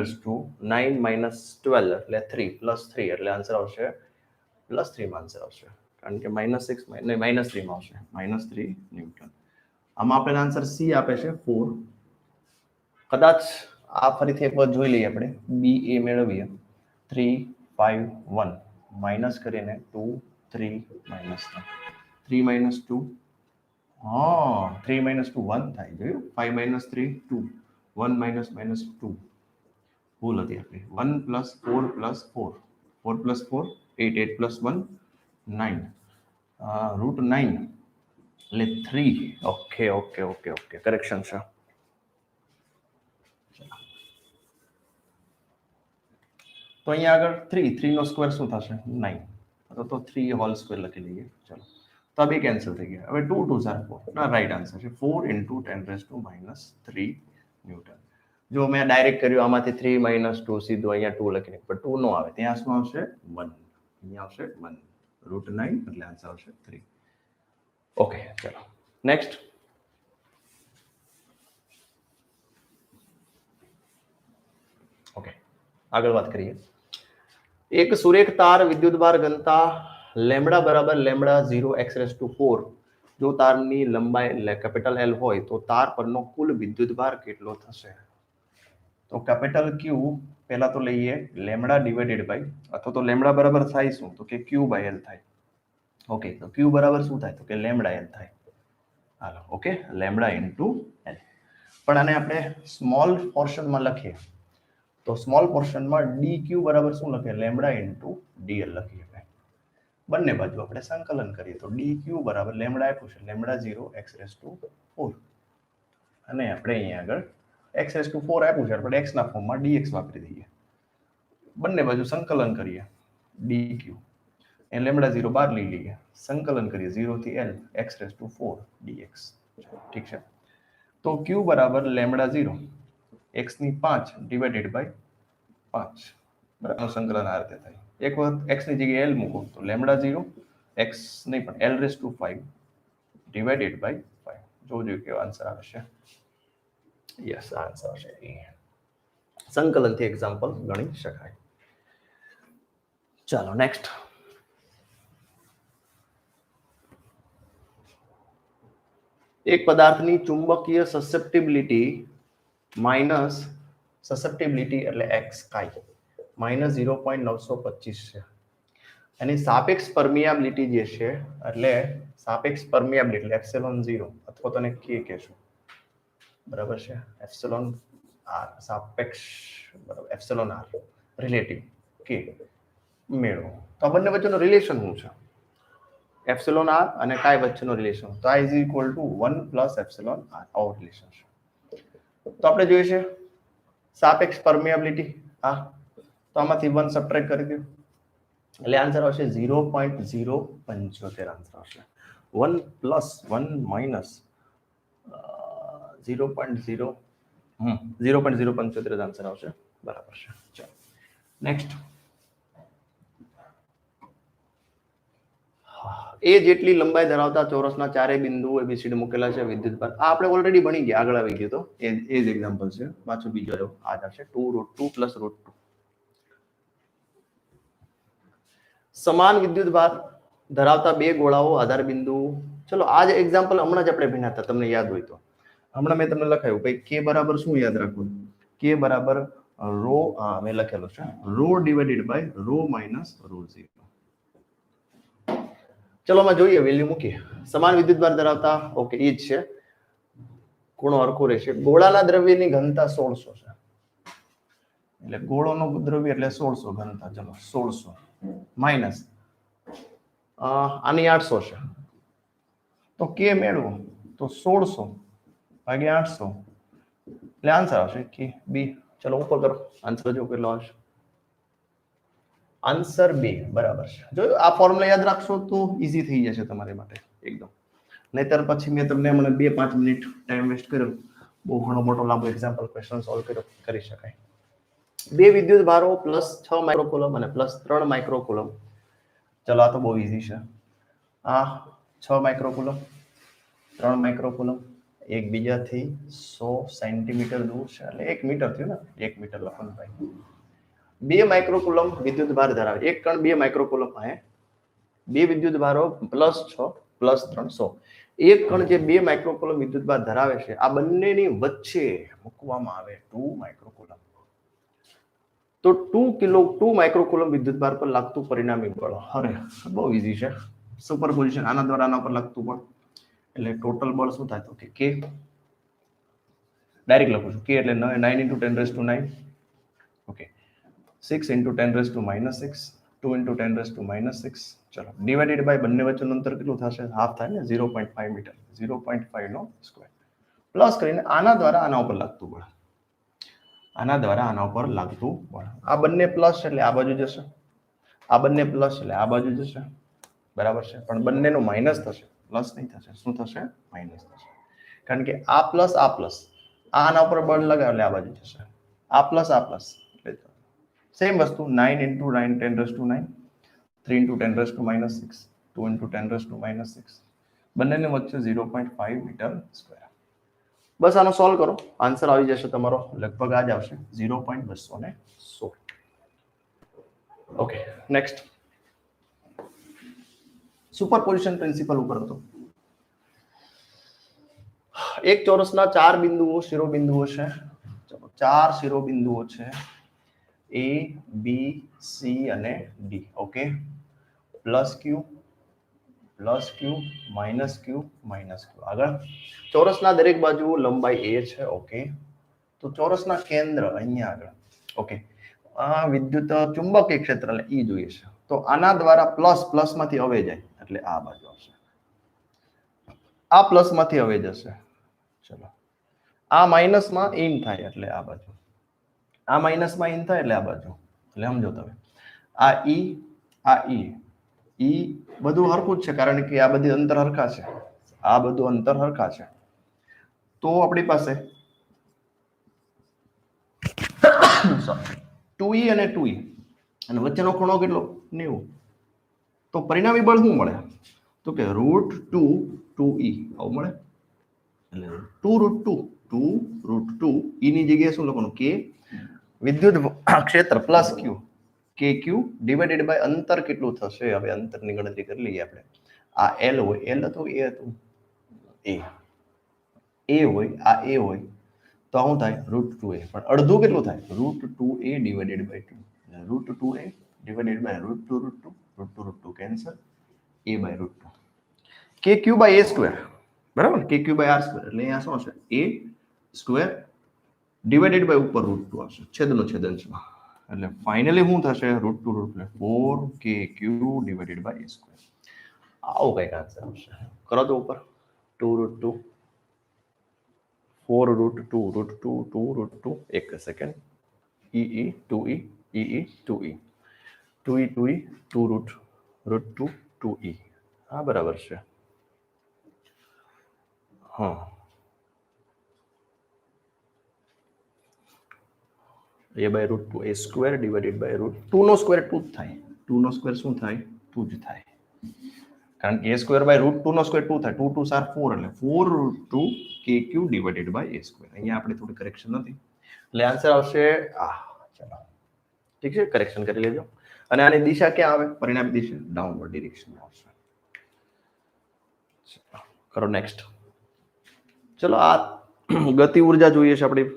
S1: -12 એટલે 3 +3 એટલે આન્સર આવશે +3 માં આન્સર આવશે કારણ કે -6 નહીં -3 માં આવશે -3 ન્યૂટન. આમાં આપણે આન્સર સી આપે છે 4. કદાચ આ ફરીથી એક વાર જોઈ લઈએ આપણે બી એ મેળવીએ 3 5 1 માઇનસ કરીને 2 3 -3 3 -2 હા 3 -2 1 થાય જોયું 5 -3 2 1 -2 ભૂલ હતી આપણી 1 + 4 + 4 4 + 4 8 8 + 1 9 √9 એટલે 3. Okay okay okay okay correction છે. તો અહીંયા આગળ 3 નો સ્ક્વેર શું થશે 9 તો 3 હોલ સ્ક્વેર લખી લઈએ. ચલો તો આ બે કેન્સલ થઈ ગયા. હવે 2 2s are 4 ના રાઈટ આન્સર છે 4 × 10⁻³ ન્યૂટન. જો મેં ડાયરેક્ટ કર્યું આમાંથી 3 - 2 સીધું અહીંયા 2 લખીને પણ 2 નો આવે ત્યાં શું આવશે 1 અહીંયા આવશે 1 √9 એટલે આન્સર આવશે 3. ઓકે ચલો નેક્સ્ટ. ઓકે આગળ વાત કરીએ. એક સુરેખ તાર વિદ્યુતભાર ઘનતા લેમ્બડા બરાબર λ0 x⁴ જો તારની લંબાઈ કેપિટલ L હોય તો તાર પરનો કુલ વિદ્યુતભાર કેટલો થશે? તો કેપિટલ Q પહેલા તો લઈએ લેમ્બડા ડિવાઇડેડ બાય અથવા તો લેમ્બડા બરાબર થાય શું તો કે Q/L થાય. ઓકે તો Q બરાબર શું થાય તો કે λL થાય. Hello okay lambda × L. પણ આને આપણે સ્મોલ પોર્શનમાં લખીએ તો સ્મોલ પોર્શનમાં dq બરાબર શું લખીએ લેમ્બડા × dl લખીએ. બંને બાજુ આપણે સંકલન કરીએ તો dq બરાબર લેમ્બડા આપ્યું છે λ0 x⁴ અને આપણે અહીંયા આગળ x⁴ આપ્યું છે આપણે x ના ફોર્મમાં dx વાપરી દઈએ. બંને બાજુ સંકલન કરીએ dq એ λ0 બહાર લઈ લઈએ સંકલન કરીએ 0 થી L x⁴ dx. ઠીક છે તો q બરાબર λ0 x⁵ ડિવાઇડેડ બાય 5 બરાબર સંકલન આ રીતે થાય. એક વખત x ની જગ્યાએ L મૂકો તો λ0 x નહીં પણ L⁵ ડિવાઇડેડ બાય 5. જોજો કેવો આન્સર આવશે. યસ આન્સર આવશે એ. સંકલનથી એક્ઝામ્પલ ગણી શકાય. ચાલો નેક્સ્ટ. એક પદાર્થની ચુંબકીય સસેપ્ટિબિલિટી માઇનસ સસેપ્ટિબિલિટી એટલે x કાઈ -0.925 છે. એની સાપેક્ષ પરમિયાબિલિટી જે છે એટલે સાપેક્ષ પરમિયાબિલિટી એટલે ε0 અથવા તો k કહેશું બરાબર છે એપ્સિલોન r સાપેક્ષ બરાબર એપ્સિલોન r રિલેટિવ k મેળવો. તો આ બંને વચ્ચેનો રિલેશન શું છે એપ્સિલોન r અને કાઈ વચ્ચેનો રિલેશન તો i = 1 + એપ્સિલોન r આવો રિલેશન છે. તો આપણે જોઈએ છે સાપેક્ષ પરમિયાબિલિટી આ તો આમાંથી 1 સબટ્રેક્ટ કરી દો એટલે આન્સર આવશે 0.075 આન્સર આવશે 1 + 1 - 0.075 આન્સર આવશે બરાબર છે. ચાલો નેક્સ્ટ. એ જેટલી લંબાઈ ધરાવતા ચોરસના ચારે બિંદુઓ એબીસીડી મૂકેલા છે વિદ્યુતભાર આ આપણે ઓલરેડી ભણી ગયા આગળ આવી ગયું તો એ જ એક્ઝામ્પલ છે. પાછો બીજો આવ્યો આ આવશે 2√2 + √2. સમાન વિદ્યુતભાર ધરાવતા બે ગોળાઓ આધાર બિંદુ. ચલો આ જ એક્ઝામ્પલ હમણાં જ આપણે ભણ્યા હતા તમને યાદ હોય તો હમણાં મેં તમને લખાયું ભાઈ k બરાબર શું યાદ રાખવું k બરાબર રો મેં લખેલું છે rho divided by rho minus rho 0. ચલો માં જોઈએ વેલ્યુ મૂકીએ. સમાન વિદ્યુતભાર ધરાવતા ઓકે ઈ જ છે, ખૂણો હરખું રહેશે. ગોળાના દ્રવ્યની ઘનતા 1600 છે, એટલે ગોળોનો દ્રવ્ય એટલે 1600 ઘનતા. ચલો 1600 માઇનસ આની 800 છે, તો કે મેળવો તો 1600 ભાગ્યા 800 એટલે આન્સર આવશે કે બી. ચલો ઉપર કરો આન્સર જો કેટલો આવશે. આન્સર 2 બરાબર છે. જો આ ફોર્મ્યુલા યાદ રાખશો તો ઈઝી થઈ જશે તમારી માટે એકદમ. નહીતર પછી મેં તમને મને 2-5 મિનિટ ટાઈમ વેસ્ટ કર્યો, બહુ ઘણો મોટો લાંબો એક્ઝામ્પલ ક્વેશ્ચન સોલ્વ કર્યો કરી શકાય. બે વિદ્યુત ભારો +6 માઇક્રોકુલમ અને +3 માઇક્રોકુલમ. ચલો આ તો બહુ ઈઝી છે. આ 6 માઇક્રોકુલમ 3 માઇક્રોકુલમ એકબીજાથી 100 સેન્ટીમીટર દૂર છે, એટલે 1 મીટર થયું ને, 1 મીટર લખવાનું ભાઈ. 2 માઇક્રોકુલમ વિદ્યુત ભાર ધરાવે એક કણ. 2 માઇક્રોકુલમ आहे, બે વિદ્યુત ભારો +6 +3 100. એક કણ જે 2 માઇક્રોકુલમ વિદ્યુત ભાર ધરાવે છે, આ બંનેની વચ્ચે મૂકવામાં આવે 2 માઇક્રોકુલમ. તો 2 માઇક્રોકુલમ વિદ્યુત ભાર પર લાગતું પરિણામી બળ, અરે બહુ ઈઝી છે, સુપરપોઝિશન. આના દ્વારા આના પર લાગતું બળ એટલે ટોટલ બળ શું થાય તો કે k. ડાયરેક્ટ લખું છું k એટલે 9 × 10⁻⁹. ઓકે 6 × 10⁻⁻6 2 × 10⁻⁻6. ચલો ડિવાઇડેડ બાય બંને વચ્ચેનું અંતર કેટલું થશે? હાફ થાય ને, 0.5 મીટર. 0.5 નો સ્ક્વેર પ્લસ કરીને આના દ્વારા આના ઉપર લાગતું બળ. આના દ્વારા આના ઉપર લાગતું બળ. આ બંને પ્લસ એટલે આ બાજુ જશે, આ બંને પ્લસ એટલે આ બાજુ જશે, બરાબર છે. પણ બંનેનું માઇનસ થશે, પ્લસ નહીં થશે. શું થશે? માઇનસ થશે. કારણ કે આ પ્લસ આના ઉપર બળ લગાવે એટલે આ બાજુ જશે. આ પ્લસ સેમ વસ્તુ 9 × 9 10⁻⁹, 3 × 10⁻⁻6 2 × 10⁻⁻6. બંનેની વચ્ચે 0.5 મીટર સ્ક્વેર. બસ આનો સોલ્વ કરો, આન્સર આવી જશે તમારો, લગભગ આ જ આવશે 0.216. ઓકે નેક્સ્ટ સુપરપોઝિશન પ્રિન્સિપલ ઉપર હતો. એક ચોરસના 4 બિંદુઓ શિરોબિંદુઓ છે. ચલો 4 શિરોબિંદુઓ છે, A B C અને D. Okay +q -q -q. આગળ ચોરસના દરેક બાજુ લંબાઈ a છે. ઓકે તો ચોરસના કેન્દ્ર અહીંયા આગળ. ઓકે આ વિદ્યુત ચુંબકીય ક્ષેત્ર એટલે E જોઈએ છે, તો આના દ્વારા પ્લસ માંથી હવે જાય એટલે આ બાજુ આવશે, આ પ્લસ માંથી હવે જશે. ચલો આ માઇનસ માં ઇન થાય એટલે આ બાજુ, આ માઇનસ માં ઇન થાય એટલે આ બાજુ. એટલે સમજો તમે આ ઈ બધું હરખું જ છે, કારણ કે આ બધી અંતર હરખા છે, આ બધું અંતર હરખા છે. તો આપણી પાસે 2e અને 2e અને વચ્ચેનો ખૂણો કેટલો? 90. તો પરિણામી બળ શું મળે તો કે √2 2e આવું મળે. એટલે 2√2 e ની જગ્યાએ શું લખવાનું? કે વિદ્યુત ક્ષેત્ર plus q kq divided by અંતર કેટલું થશે? હવે અંતરની ગણતરી કરી લઈએ આપણે. આ l હોય, l હતું, a હતું, a હોય, આ a હોય, તો શું થાય? √2a. પણ અડધું કેટલું થાય? √2a divided by 2. √2a divided by √2 cancel, a by √2. kq by a square, બરાબર ને? kq બાય r સ્ક્વેર એટલે અહીંયા શું હશે? a સ્ક્વેર ડિવાઇડેડ બાય ઉપર √2 આવશે, છેદનું છેદંશમાં. એટલે ફાઇનલી શું થશે? √2 4kq divided by a square. આવો કંઈક આન્સર આવશે. કરો તો ઉપર 2√2 4√2 એક સેકન્ડ, e 2e 2e 2 હા બરાબર છે. હા a by √2 a square divided by √2 નો સ્ક્વેર 2 જ થાય. 2 નો સ્ક્વેર શું થાય? 2 જ થાય, કારણ કે a સ્ક્વેર બાય √2 નો સ્ક્વેર 2 થાય. 2 2 4 એટલે 4√2 kq divided by a square. અહીંયા આપણે થોડી કરેક્શન નથી, એટલે આન્સર આવશે આ. ચલો ઠીક છે, કરેક્શન કરી લેજો. અને આની દિશા ક્યાં આવે? પરિણામી દિશા ડાઉનવર્ડ ડિરેક્શન આવશે. કરો નેક્સ્ટ. ચલો આ ગતિ ઉર્જા જોઈએ છે આપણી,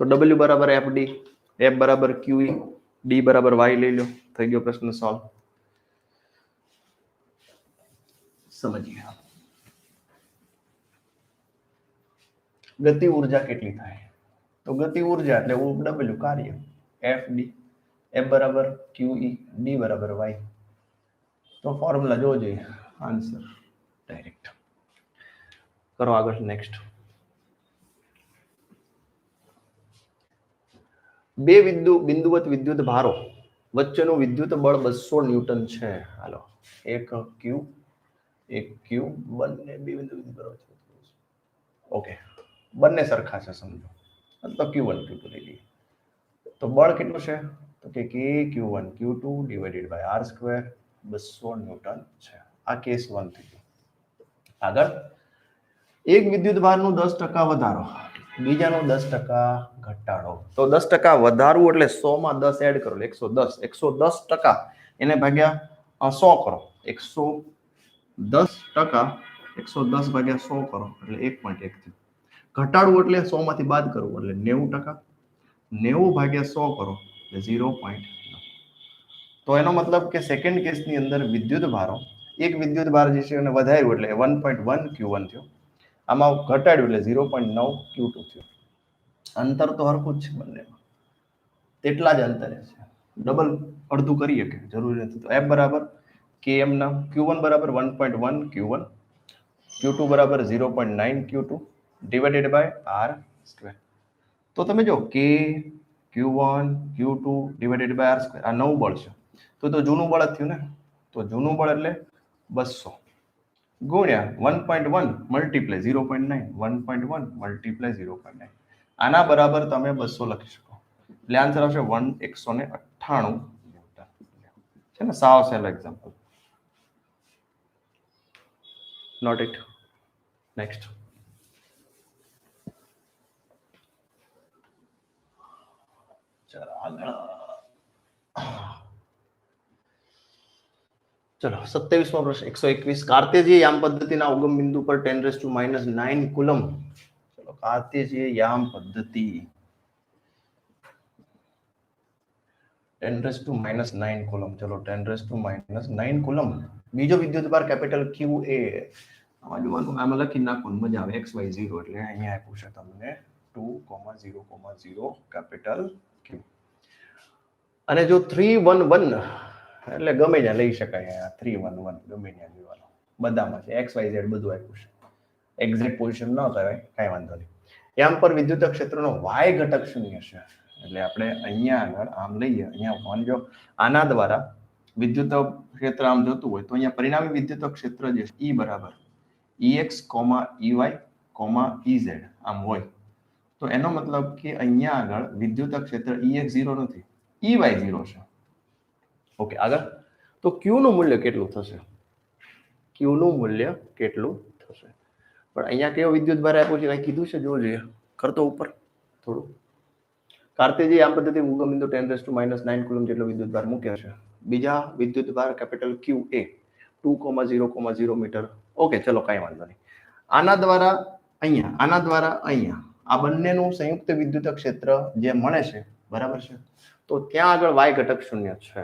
S1: તો W બરાબર FD એફ બરાબર ક્યુઈ, ડી બરાબર વાય લઈ લો, થઈ ગયો પ્રશ્ન સોલ્વ. સમજીએ ગતિ ઉર્જા કેટલી થાય? તો ગતિ ઉર્જા એટલે ડબલ્યુ કાર્ય, એફ ડી, એફ બરાબર ક્યુઈ, ડી બરાબર વાય. તો ફોર્મ્યુલા જોવો જોઈએ, આન્સર ડાયરેક્ટ કરો. આગળ નેક્સ્ટ. બે બિંદુવત વિદ્યુત ભારો વચ્ચેનું વિદ્યુત બળ 200 ન્યૂટન છે. હાલો, એક ક્યુ, બંને બે બિંદુ વિદ્યુત ભારો છે. ઓકે, બંને સરખા છે સમજો, તો Q1 Q2 લઈ લઈએ. તો બળ કેટલું છે? તો કે Q1 Q2 divided by R square 200 newton છે. આ કેસ 1 થઈ ગયો. આગળ, એક વિદ્યુત ભારનું 10% વધારો, બીજાનો 10% ઘટાડો. તો 10% વધારવું એટલે 100 માં 10 એડ કરો, 110. 110% એને ભાગ્યા 100 કરો, 110%, 110 ભાગ્યા 100 કરો એટલે 1.1 થયું. ઘટાડવું એટલે 100 માંથી બાદ કરવું એટલે 90%, 90 ભાગ્યા 100 કરો એટલે 0.9. તો એનો મતલબ કે સેકન્ડ કેસની અંદર વિદ્યુત ભારો, એક વિદ્યુત ભાર જે છે એને વધાર્યું એટલે 1.1 Q1 થયો, આમાં ઘટાડ્યું એટલે 0.9 Q2 થયો. અંતર તો હરખું જ છે બંનેમાં, તેટલા જ અંતરે છે. ડબલ અડધું કરીએ કે જરૂરી નથી. તો F બરાબર KM ના Q1 બરાબર 1.1 Q1, Q2 બરાબર 0.9 Q2 divided by R square. તો તમે જો K Q1 Q2 divided by R square, આ નવું બળ છે. તો જૂનું બળ જ થયું ને. તો જૂનું બળ એટલે 200 ગુણ્યા 1.1 મલ્ટીપ્લાય 0.9, 1.1 મલ્ટીપ્લાય 0.9. આના બરાબર તમે 200 લખી શકો. એટલે આન્સર આવશે 198 છે ને. સાવ સહેલો એક્ઝામ્પલ. Not it. નેક્સ્ટ. ચલો 27મો પ્રશ્ન 121. કાર્તેજીય યામ પદ્ધતિના ઉગમ બિંદુ પર 10⁻⁹ કુલમ. ચલો, કાર્તેજીય યામ પદ્ધતિ 10⁻⁹ કુલમ. ચલો 10⁻⁹ કુલમ. બીજો વિદ્યુત ભાર કેપિટલ ક્યુ એ. આમાં જોવાનું, આમાં લખી નાખવાનું, મજા આવે. XY0 એટલે અહીંયા આપ્યું છે તમને 2,0,0 કેપિટલ ક્યુ. અને જો 311 એટલે ગમે ત્યાં લઈ શકાય. 311 ગમે ત્યાં લેવાનો, બધામાં છે. XYZ બધું આપ્યું છે. એક્ઝેક્ટ પોઝિશન ન કહેવાય, કાંઈ વાંધો નહીં. યામ પર વિદ્યુત ક્ષેત્રનો y ઘટક શૂન્ય છે. એટલે આપણે અહીંયા આગળ આમ લઈએ, અહીંયા માનજો આના દ્વારા વિદ્યુત ક્ષેત્ર આમ જતું હોય તો અહીંયા પરિણામી વિદ્યુત ક્ષેત્ર જે છે E બરાબર EX, EY, EZ આમ હોય. તો એનો મતલબ કે અહીંયા આગળ વિદ્યુત ક્ષેત્ર EX 0 નથી, EY 0 છે. ઓકે, આગળ. તો Q નું મૂલ્ય કેટલું થશે? Q નું મૂલ્ય કેટલું થશે? પણ અહીંયા કેવો વિદ્યુત ભાર આપ્યો છે કઈ કીધું છે? જોવું જોઈએ. કરતો ઉપર થોડું. કાર્તેજીય યામ પદ્ધતિ ઉગમ બિંદુ 10⁻⁹ કુલમ જેટલો વિદ્યુત ભાર મૂક્યો છે. બીજા વિદ્યુત ભાર કેપિટલ Q એ 2,0,0 મીટર. ઓકે, ચલો કાંઈ વાંધો નહીં. આના દ્વારા અહીંયા આ બંનેનું સંયુક્ત વિદ્યુત ક્ષેત્ર જે મળે છે, બરાબર છે. તો ત્યાં આગળ y ઘટક શૂન્ય છે.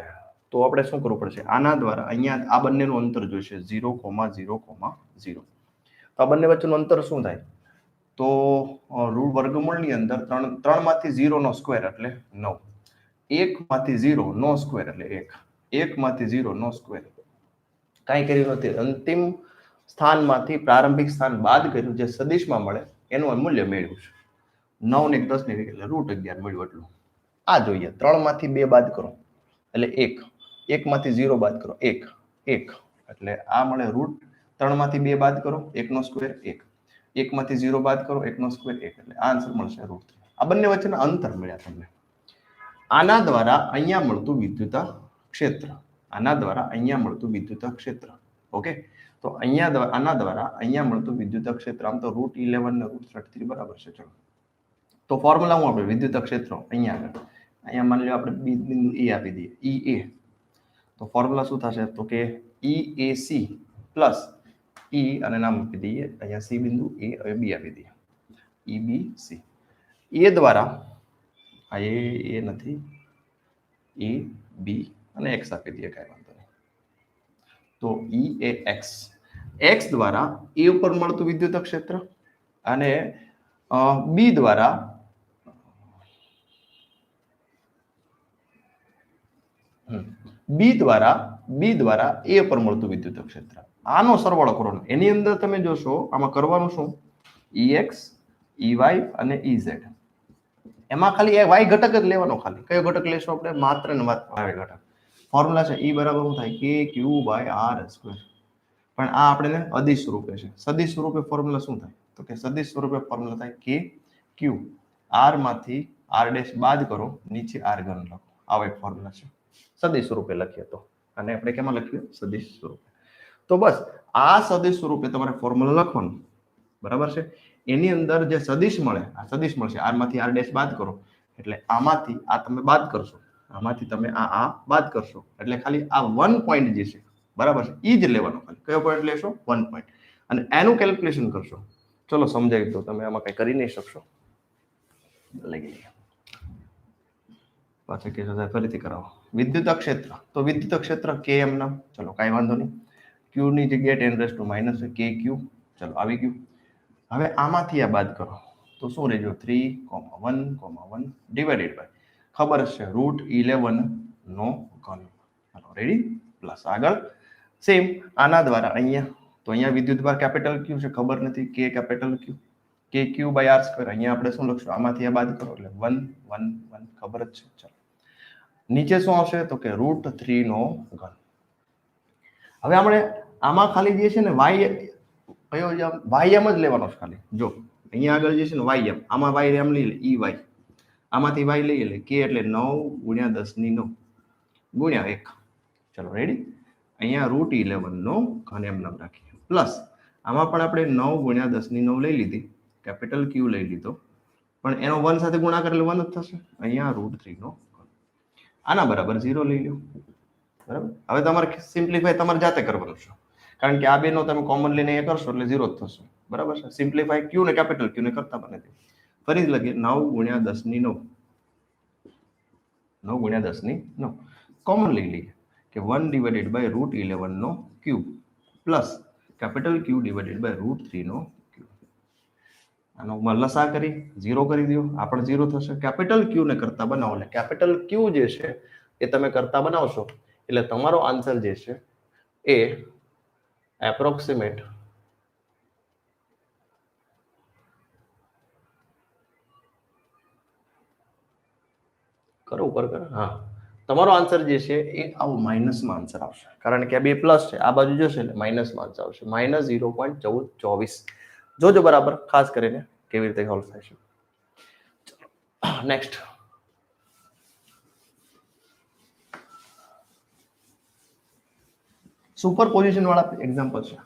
S1: તો આપણે શું કરવું પડશે? આના દ્વારા અહીંયા આ બંનેનું અંતર જોઈશે 0,0,0. તો આ બંને વચ્ચેનું અંતર શું થાય? તો વર્ગમૂળની અંદર 3 માંથી 0 નો સ્ક્વેર એટલે 9, 1 માંથી 0 નો સ્ક્વેર એટલે 1, 1 માંથી 0 નો સ્ક્વેર. કાંઈ કર્યું નથી. અંતિમ સ્થાનમાંથી પ્રારંભિક સ્થાન બાદ કર્યું, જે સદિશમાં મળે એનું મૂલ્ય મેળવ્યું છે. 9 ને 10 ની એટલે √11 મળ્યું. એટલું આ જોઈએ. 3 માંથી 2 બાદ કરો એટલે 1, 1 માંથી 0 બાદ કરો 1, 1 એટલે આ મળે √3 માંથી 2 બાદ કરો 1 નો સ્ક્વેર 1, 1 માંથી 0 બાદ કરો 1 નો સ્ક્વેર 1 એટલે આ આન્સર મળશે √3. આ બંને વચ્ચેના અંતર મળ્યા તમને. આના દ્વારા અહીંયા મળતું વિદ્યુત ક્ષેત્ર, ઓકે. તો આના દ્વારા અહીંયા મળતું વિદ્યુત ક્ષેત્ર આમ તો √11 ને √33 બરાબર છે. ચલો, તો ફોર્મ્યુલા હું આપણે વિદ્યુત ક્ષેત્ર અહીંયા માની લો આપણે બિંદુ એ આપી દઈએ, EA. તો ફોર્મ્યુલા શું થશે? તો કે EAC પ્લસ E અને નામ આપી દઈએ અહીંયા C બિંદુ, A હવે B આપી દઈએ, EBC. એ દ્વારા આ એ નથી, એ બી અને એક્સ આપી દઈએ, કાંઈ વાંધો નહીં. તો ઈ એ એક્સ દ્વારા એ ઉપર મળતું વિદ્યુત ક્ષેત્ર અને બી દ્વારા બી દ્વારા એ ઉપર મળતું વિદ્યુત ક્ષેત્ર, આનો સરવાળો કરો. એની અંદર તમે જોશો આમાં કરવાનું શું, EX EY અને EZ, એમાં ખાલી એ y ઘટક જ લેવાનો. ખાલી કયો ઘટક લેશો આપણે, માત્ર ને માત્ર y ઘટક. ફોર્મ્યુલા છે E બરાબર શું થાય, KQ/R². પણ આ આપણે અદિશ સ્વરૂપે છે. સદિશ સ્વરૂપે ફોર્મ્યુલા શું થાય, તો કે સદિશ સ્વરૂપે ફોર્મ્યુલા થાય KQ, R માંથી R' બાદ કરો, નીચે R ઘન લખો. આવો એક ફોર્મ્યુલા છે. સદિશ સ્વરૂપે લખીએ તો, અને આપણે કેમાં લખીએ, સદિશ સ્વરૂપે. તો બસ આ સદિશ સ્વરૂપે તમારે ફોર્મ્યુલા લખવાનું, બરાબર છે. એની અંદર જે સદિશ મળે, આ સદિશ મળશે, R માંથી R' બાદ કરો એટલે આમાંથી આ તમે બાદ કરશો, આમાંથી તમે આ બાદ કરશો એટલે ખાલી આ 1 પોઈન્ટ જે છે, બરાબર છે, ઈ જ લેવાનો. ખાલી કયો પોઈન્ટ લેશો, 1 પોઈન્ટ, અને એનું કેલ્ક્યુલેશન કરશો. ચલો સમજાવી દો, તમે આમાં કઈ કરી નહીં શકશો. લઈ લઈએ પાછા કે ફરીથી કરાવો. વિદ્યુત ક્ષેત્ર, તો વિદ્યુત ક્ષેત્ર KM ના, ચલો કાંઈ વાંધો નહીં, Q ની જગ્યાએ 10⁻⁻⁻ KQ, ચલો આવી ગયું. હવે આમાંથી આ બાદ કરો તો શું રહેજો, 3,1,1 ડિવાઇડેડ બાય, ખબર છે, √11 નો ઘન. ચાલો રેડી, પ્લસ આગળ સેમ આના દ્વારા અહીંયા, તો અહીંયા વિદ્યુતભાર કેપિટલ Q છે, ખબર નથી, K કેપિટલ Q, KQ/R². અહીંયા આપણે શું લખશું, આમાંથી આ બાદ કરો એટલે 1 1 1, ખબર જ છે. ચાલો નીચે શું આવશે, તો કે √3 નો ઘન. હવે આપણે આમાં ખાલી જે છે ને કયો YM જ લેવાનો છે ખાલી. જો અહીંયા આગળ જે છે ને YM, આમાં YM લઈ લે, EY, આમાંથી Y લઈ લે, K એટલે 9 × 10⁹ ગુણ્યા 1. ચલો રેડી, અહીંયા √11 નો ઘન એમ નામ રાખીએ, પ્લસ આમાં પણ આપણે 9 × 10⁹ લઈ લીધી, કેપિટલ Q લઈ લીધો, પણ એનો 1 સાથે ગુણાકાર એટલે 1 જ થશે. અહીંયા √3 નો ઘન, આના બરાબર 0 લઈ લો, બરાબર. હવે તમારે સિમ્પ્લિફાય તમારે જાતે કરવાનું છે, કારણ કે આ બે નો તમે કોમન લઈને એ કરશો એટલે 0 જ થશે, બરાબર છે. સિમ્પ્લિફાય Q ને કેપિટલ Q ને કરતા બને દે. ફરી લખીએ 9 × 10⁹, 9 × 10⁹, કોમન લઈ લઈએ કે 1 ડિવાઇડેડ બાય √11 નો cube plus capital Q divided by √3 નો ક્યુબ. આનો લસા કરી 0 કરી દો, આ પણ 0 થશે. કેપિટલ Q ને કરતા બનાવો એટલે કેપિટલ Q જે છે એ તમે કરતા બનાવશો એટલે તમારો આન્સર જે છે એ એપ્રોક્સિમેટ કરો ઉપર કરો, હા, તમારો આન્સર જે છે એ આવું માઇનસમાં આન્સર આવશે, કારણ કે આ બે પ્લસ છે, આ બાજુ જશે એટલે માઇનસમાં આન્સર આવશે, -0.1424. જોજો બરાબર, ખાસ કરીને કેવી રીતે સોલ્વ થાય છે. નેક્સ્ટ સુપરપોઝિશન વાળા એક્ઝામ્પલ છે.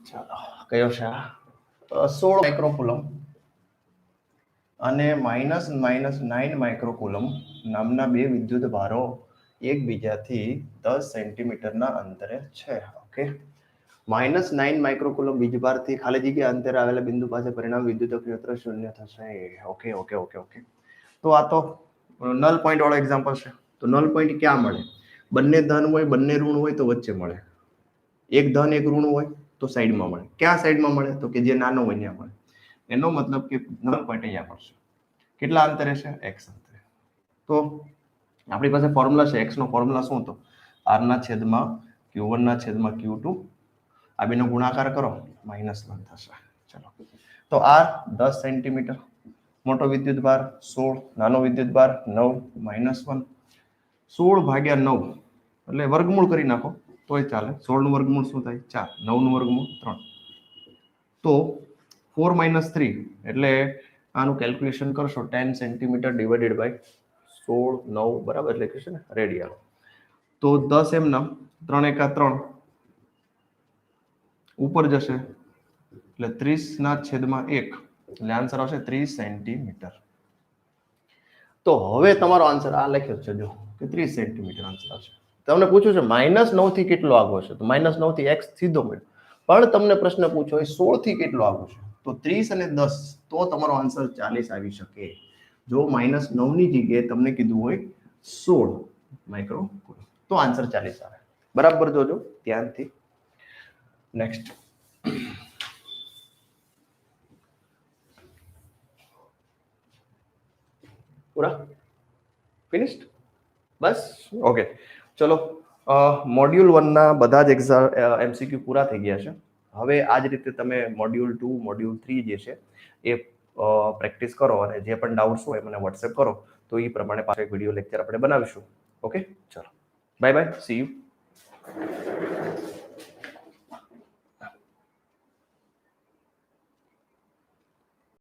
S1: ચાલો કયો છે, 16 માઇક્રોકુલમ અને -9 માઇક્રોકુલમ નામના બે વિદ્યુત ભારો એકબીજાથી 10 સેન્ટીમીટરના અંતરે છે. ઓકે, -9 માઇક્રોકુલમ વીજભારથી ખાલી જગ્યા અંતરે આવેલા બિંદુ પાસે પરિણામ વિદ્યુત ક્ષેત્ર 0 થશે. Okay okay okay okay. તો આ તો નલ પોઈન્ટ વાળો એક્ઝામ્પલ છે. તો નલ પોઈન્ટ ક્યાં મળે, બંને ધન હોય બંને ઋણ હોય તો વચ્ચે મળે, એક ધન એક ઋણ હોય તો સાઈડમાં મળે. ક્યાં સાઈડમાં મળે, તો કે જે નાનો હોય ત્યાં મળે. એનો મતલબ કે નલ પોઈન્ટ અહીંયા મળશે. કેટલા અંતરે છે, x અંતરે. તો આપણી પાસે ફોર્મ્યુલા છે, x નો ફોર્મ્યુલા શું હતો, r/q1/q2, આ બેનો ગુણાકાર કરો -1 થશે. ચલો, તો r 10 સેન્ટીમીટર, મોટો વિદ્યુત ભાર 16, નાનો વિદ્યુત ભાર 9, -1, 16 ભાગ્યા 9 એટલે વર્ગમૂળ કરી નાખો તોય ચાલે. 16 નું વર્ગમૂળ શું થાય, 4, 9 નું વર્ગમૂળ 3, તો 4 - 3 એટલે આનું કેલ્ક્યુલેશન કરશો 10 સેન્ટીમીટર ડિવાઇડેડ બાય 16, 9 બરાબર, એટલે કે છે ને રેડિયન. તો 10 એમ નામ 3 × 3 ઉપર જશે એટલે 30/1 એટલે આન્સર આવશે 30 સેન્ટીમીટર. તો હવે તમારો આન્સર આ લખ્યો છે, જો કે 30 સેન્ટીમીટર આન્સર આવશે. તમને પૂછ્યું છે -9 થી કેટલો આગો છે, તો -9 થી x સીધો મળ્યો, પણ તમને પ્રશ્ન પૂછો 16 થી કેટલો આગો છે, તો 30 અને 10 તો તમારો આન્સર 40 આવી શકે. જો -9 ની જગ્યાએ તમને કીધું હોય 16 માઇક્રો તો આન્સર 40 આવે. બરાબર જોજો ધ્યાનથી. નેક્સ્ટ પૂરા ફિનિશ્ડ બસ ઓકે. ચલો મોડ્યુલ 1 ના બધા જ એમસીક્યુ પૂરા થઈ ગયા છે. હવે આ જ રીતે તમે મોડ્યુલ 2 મોડ્યુલ 3 જે છે એ પ્રેક્ટિસ કરો અને જે પણ ડાઉટ્સ હોય મને વોટ્સએપ કરો તો એ પ્રમાણે પાછો એક વિડીયો લેક્ચર આપણે બનાવીશું. ઓકે ચલો બાય બાય સી યુ.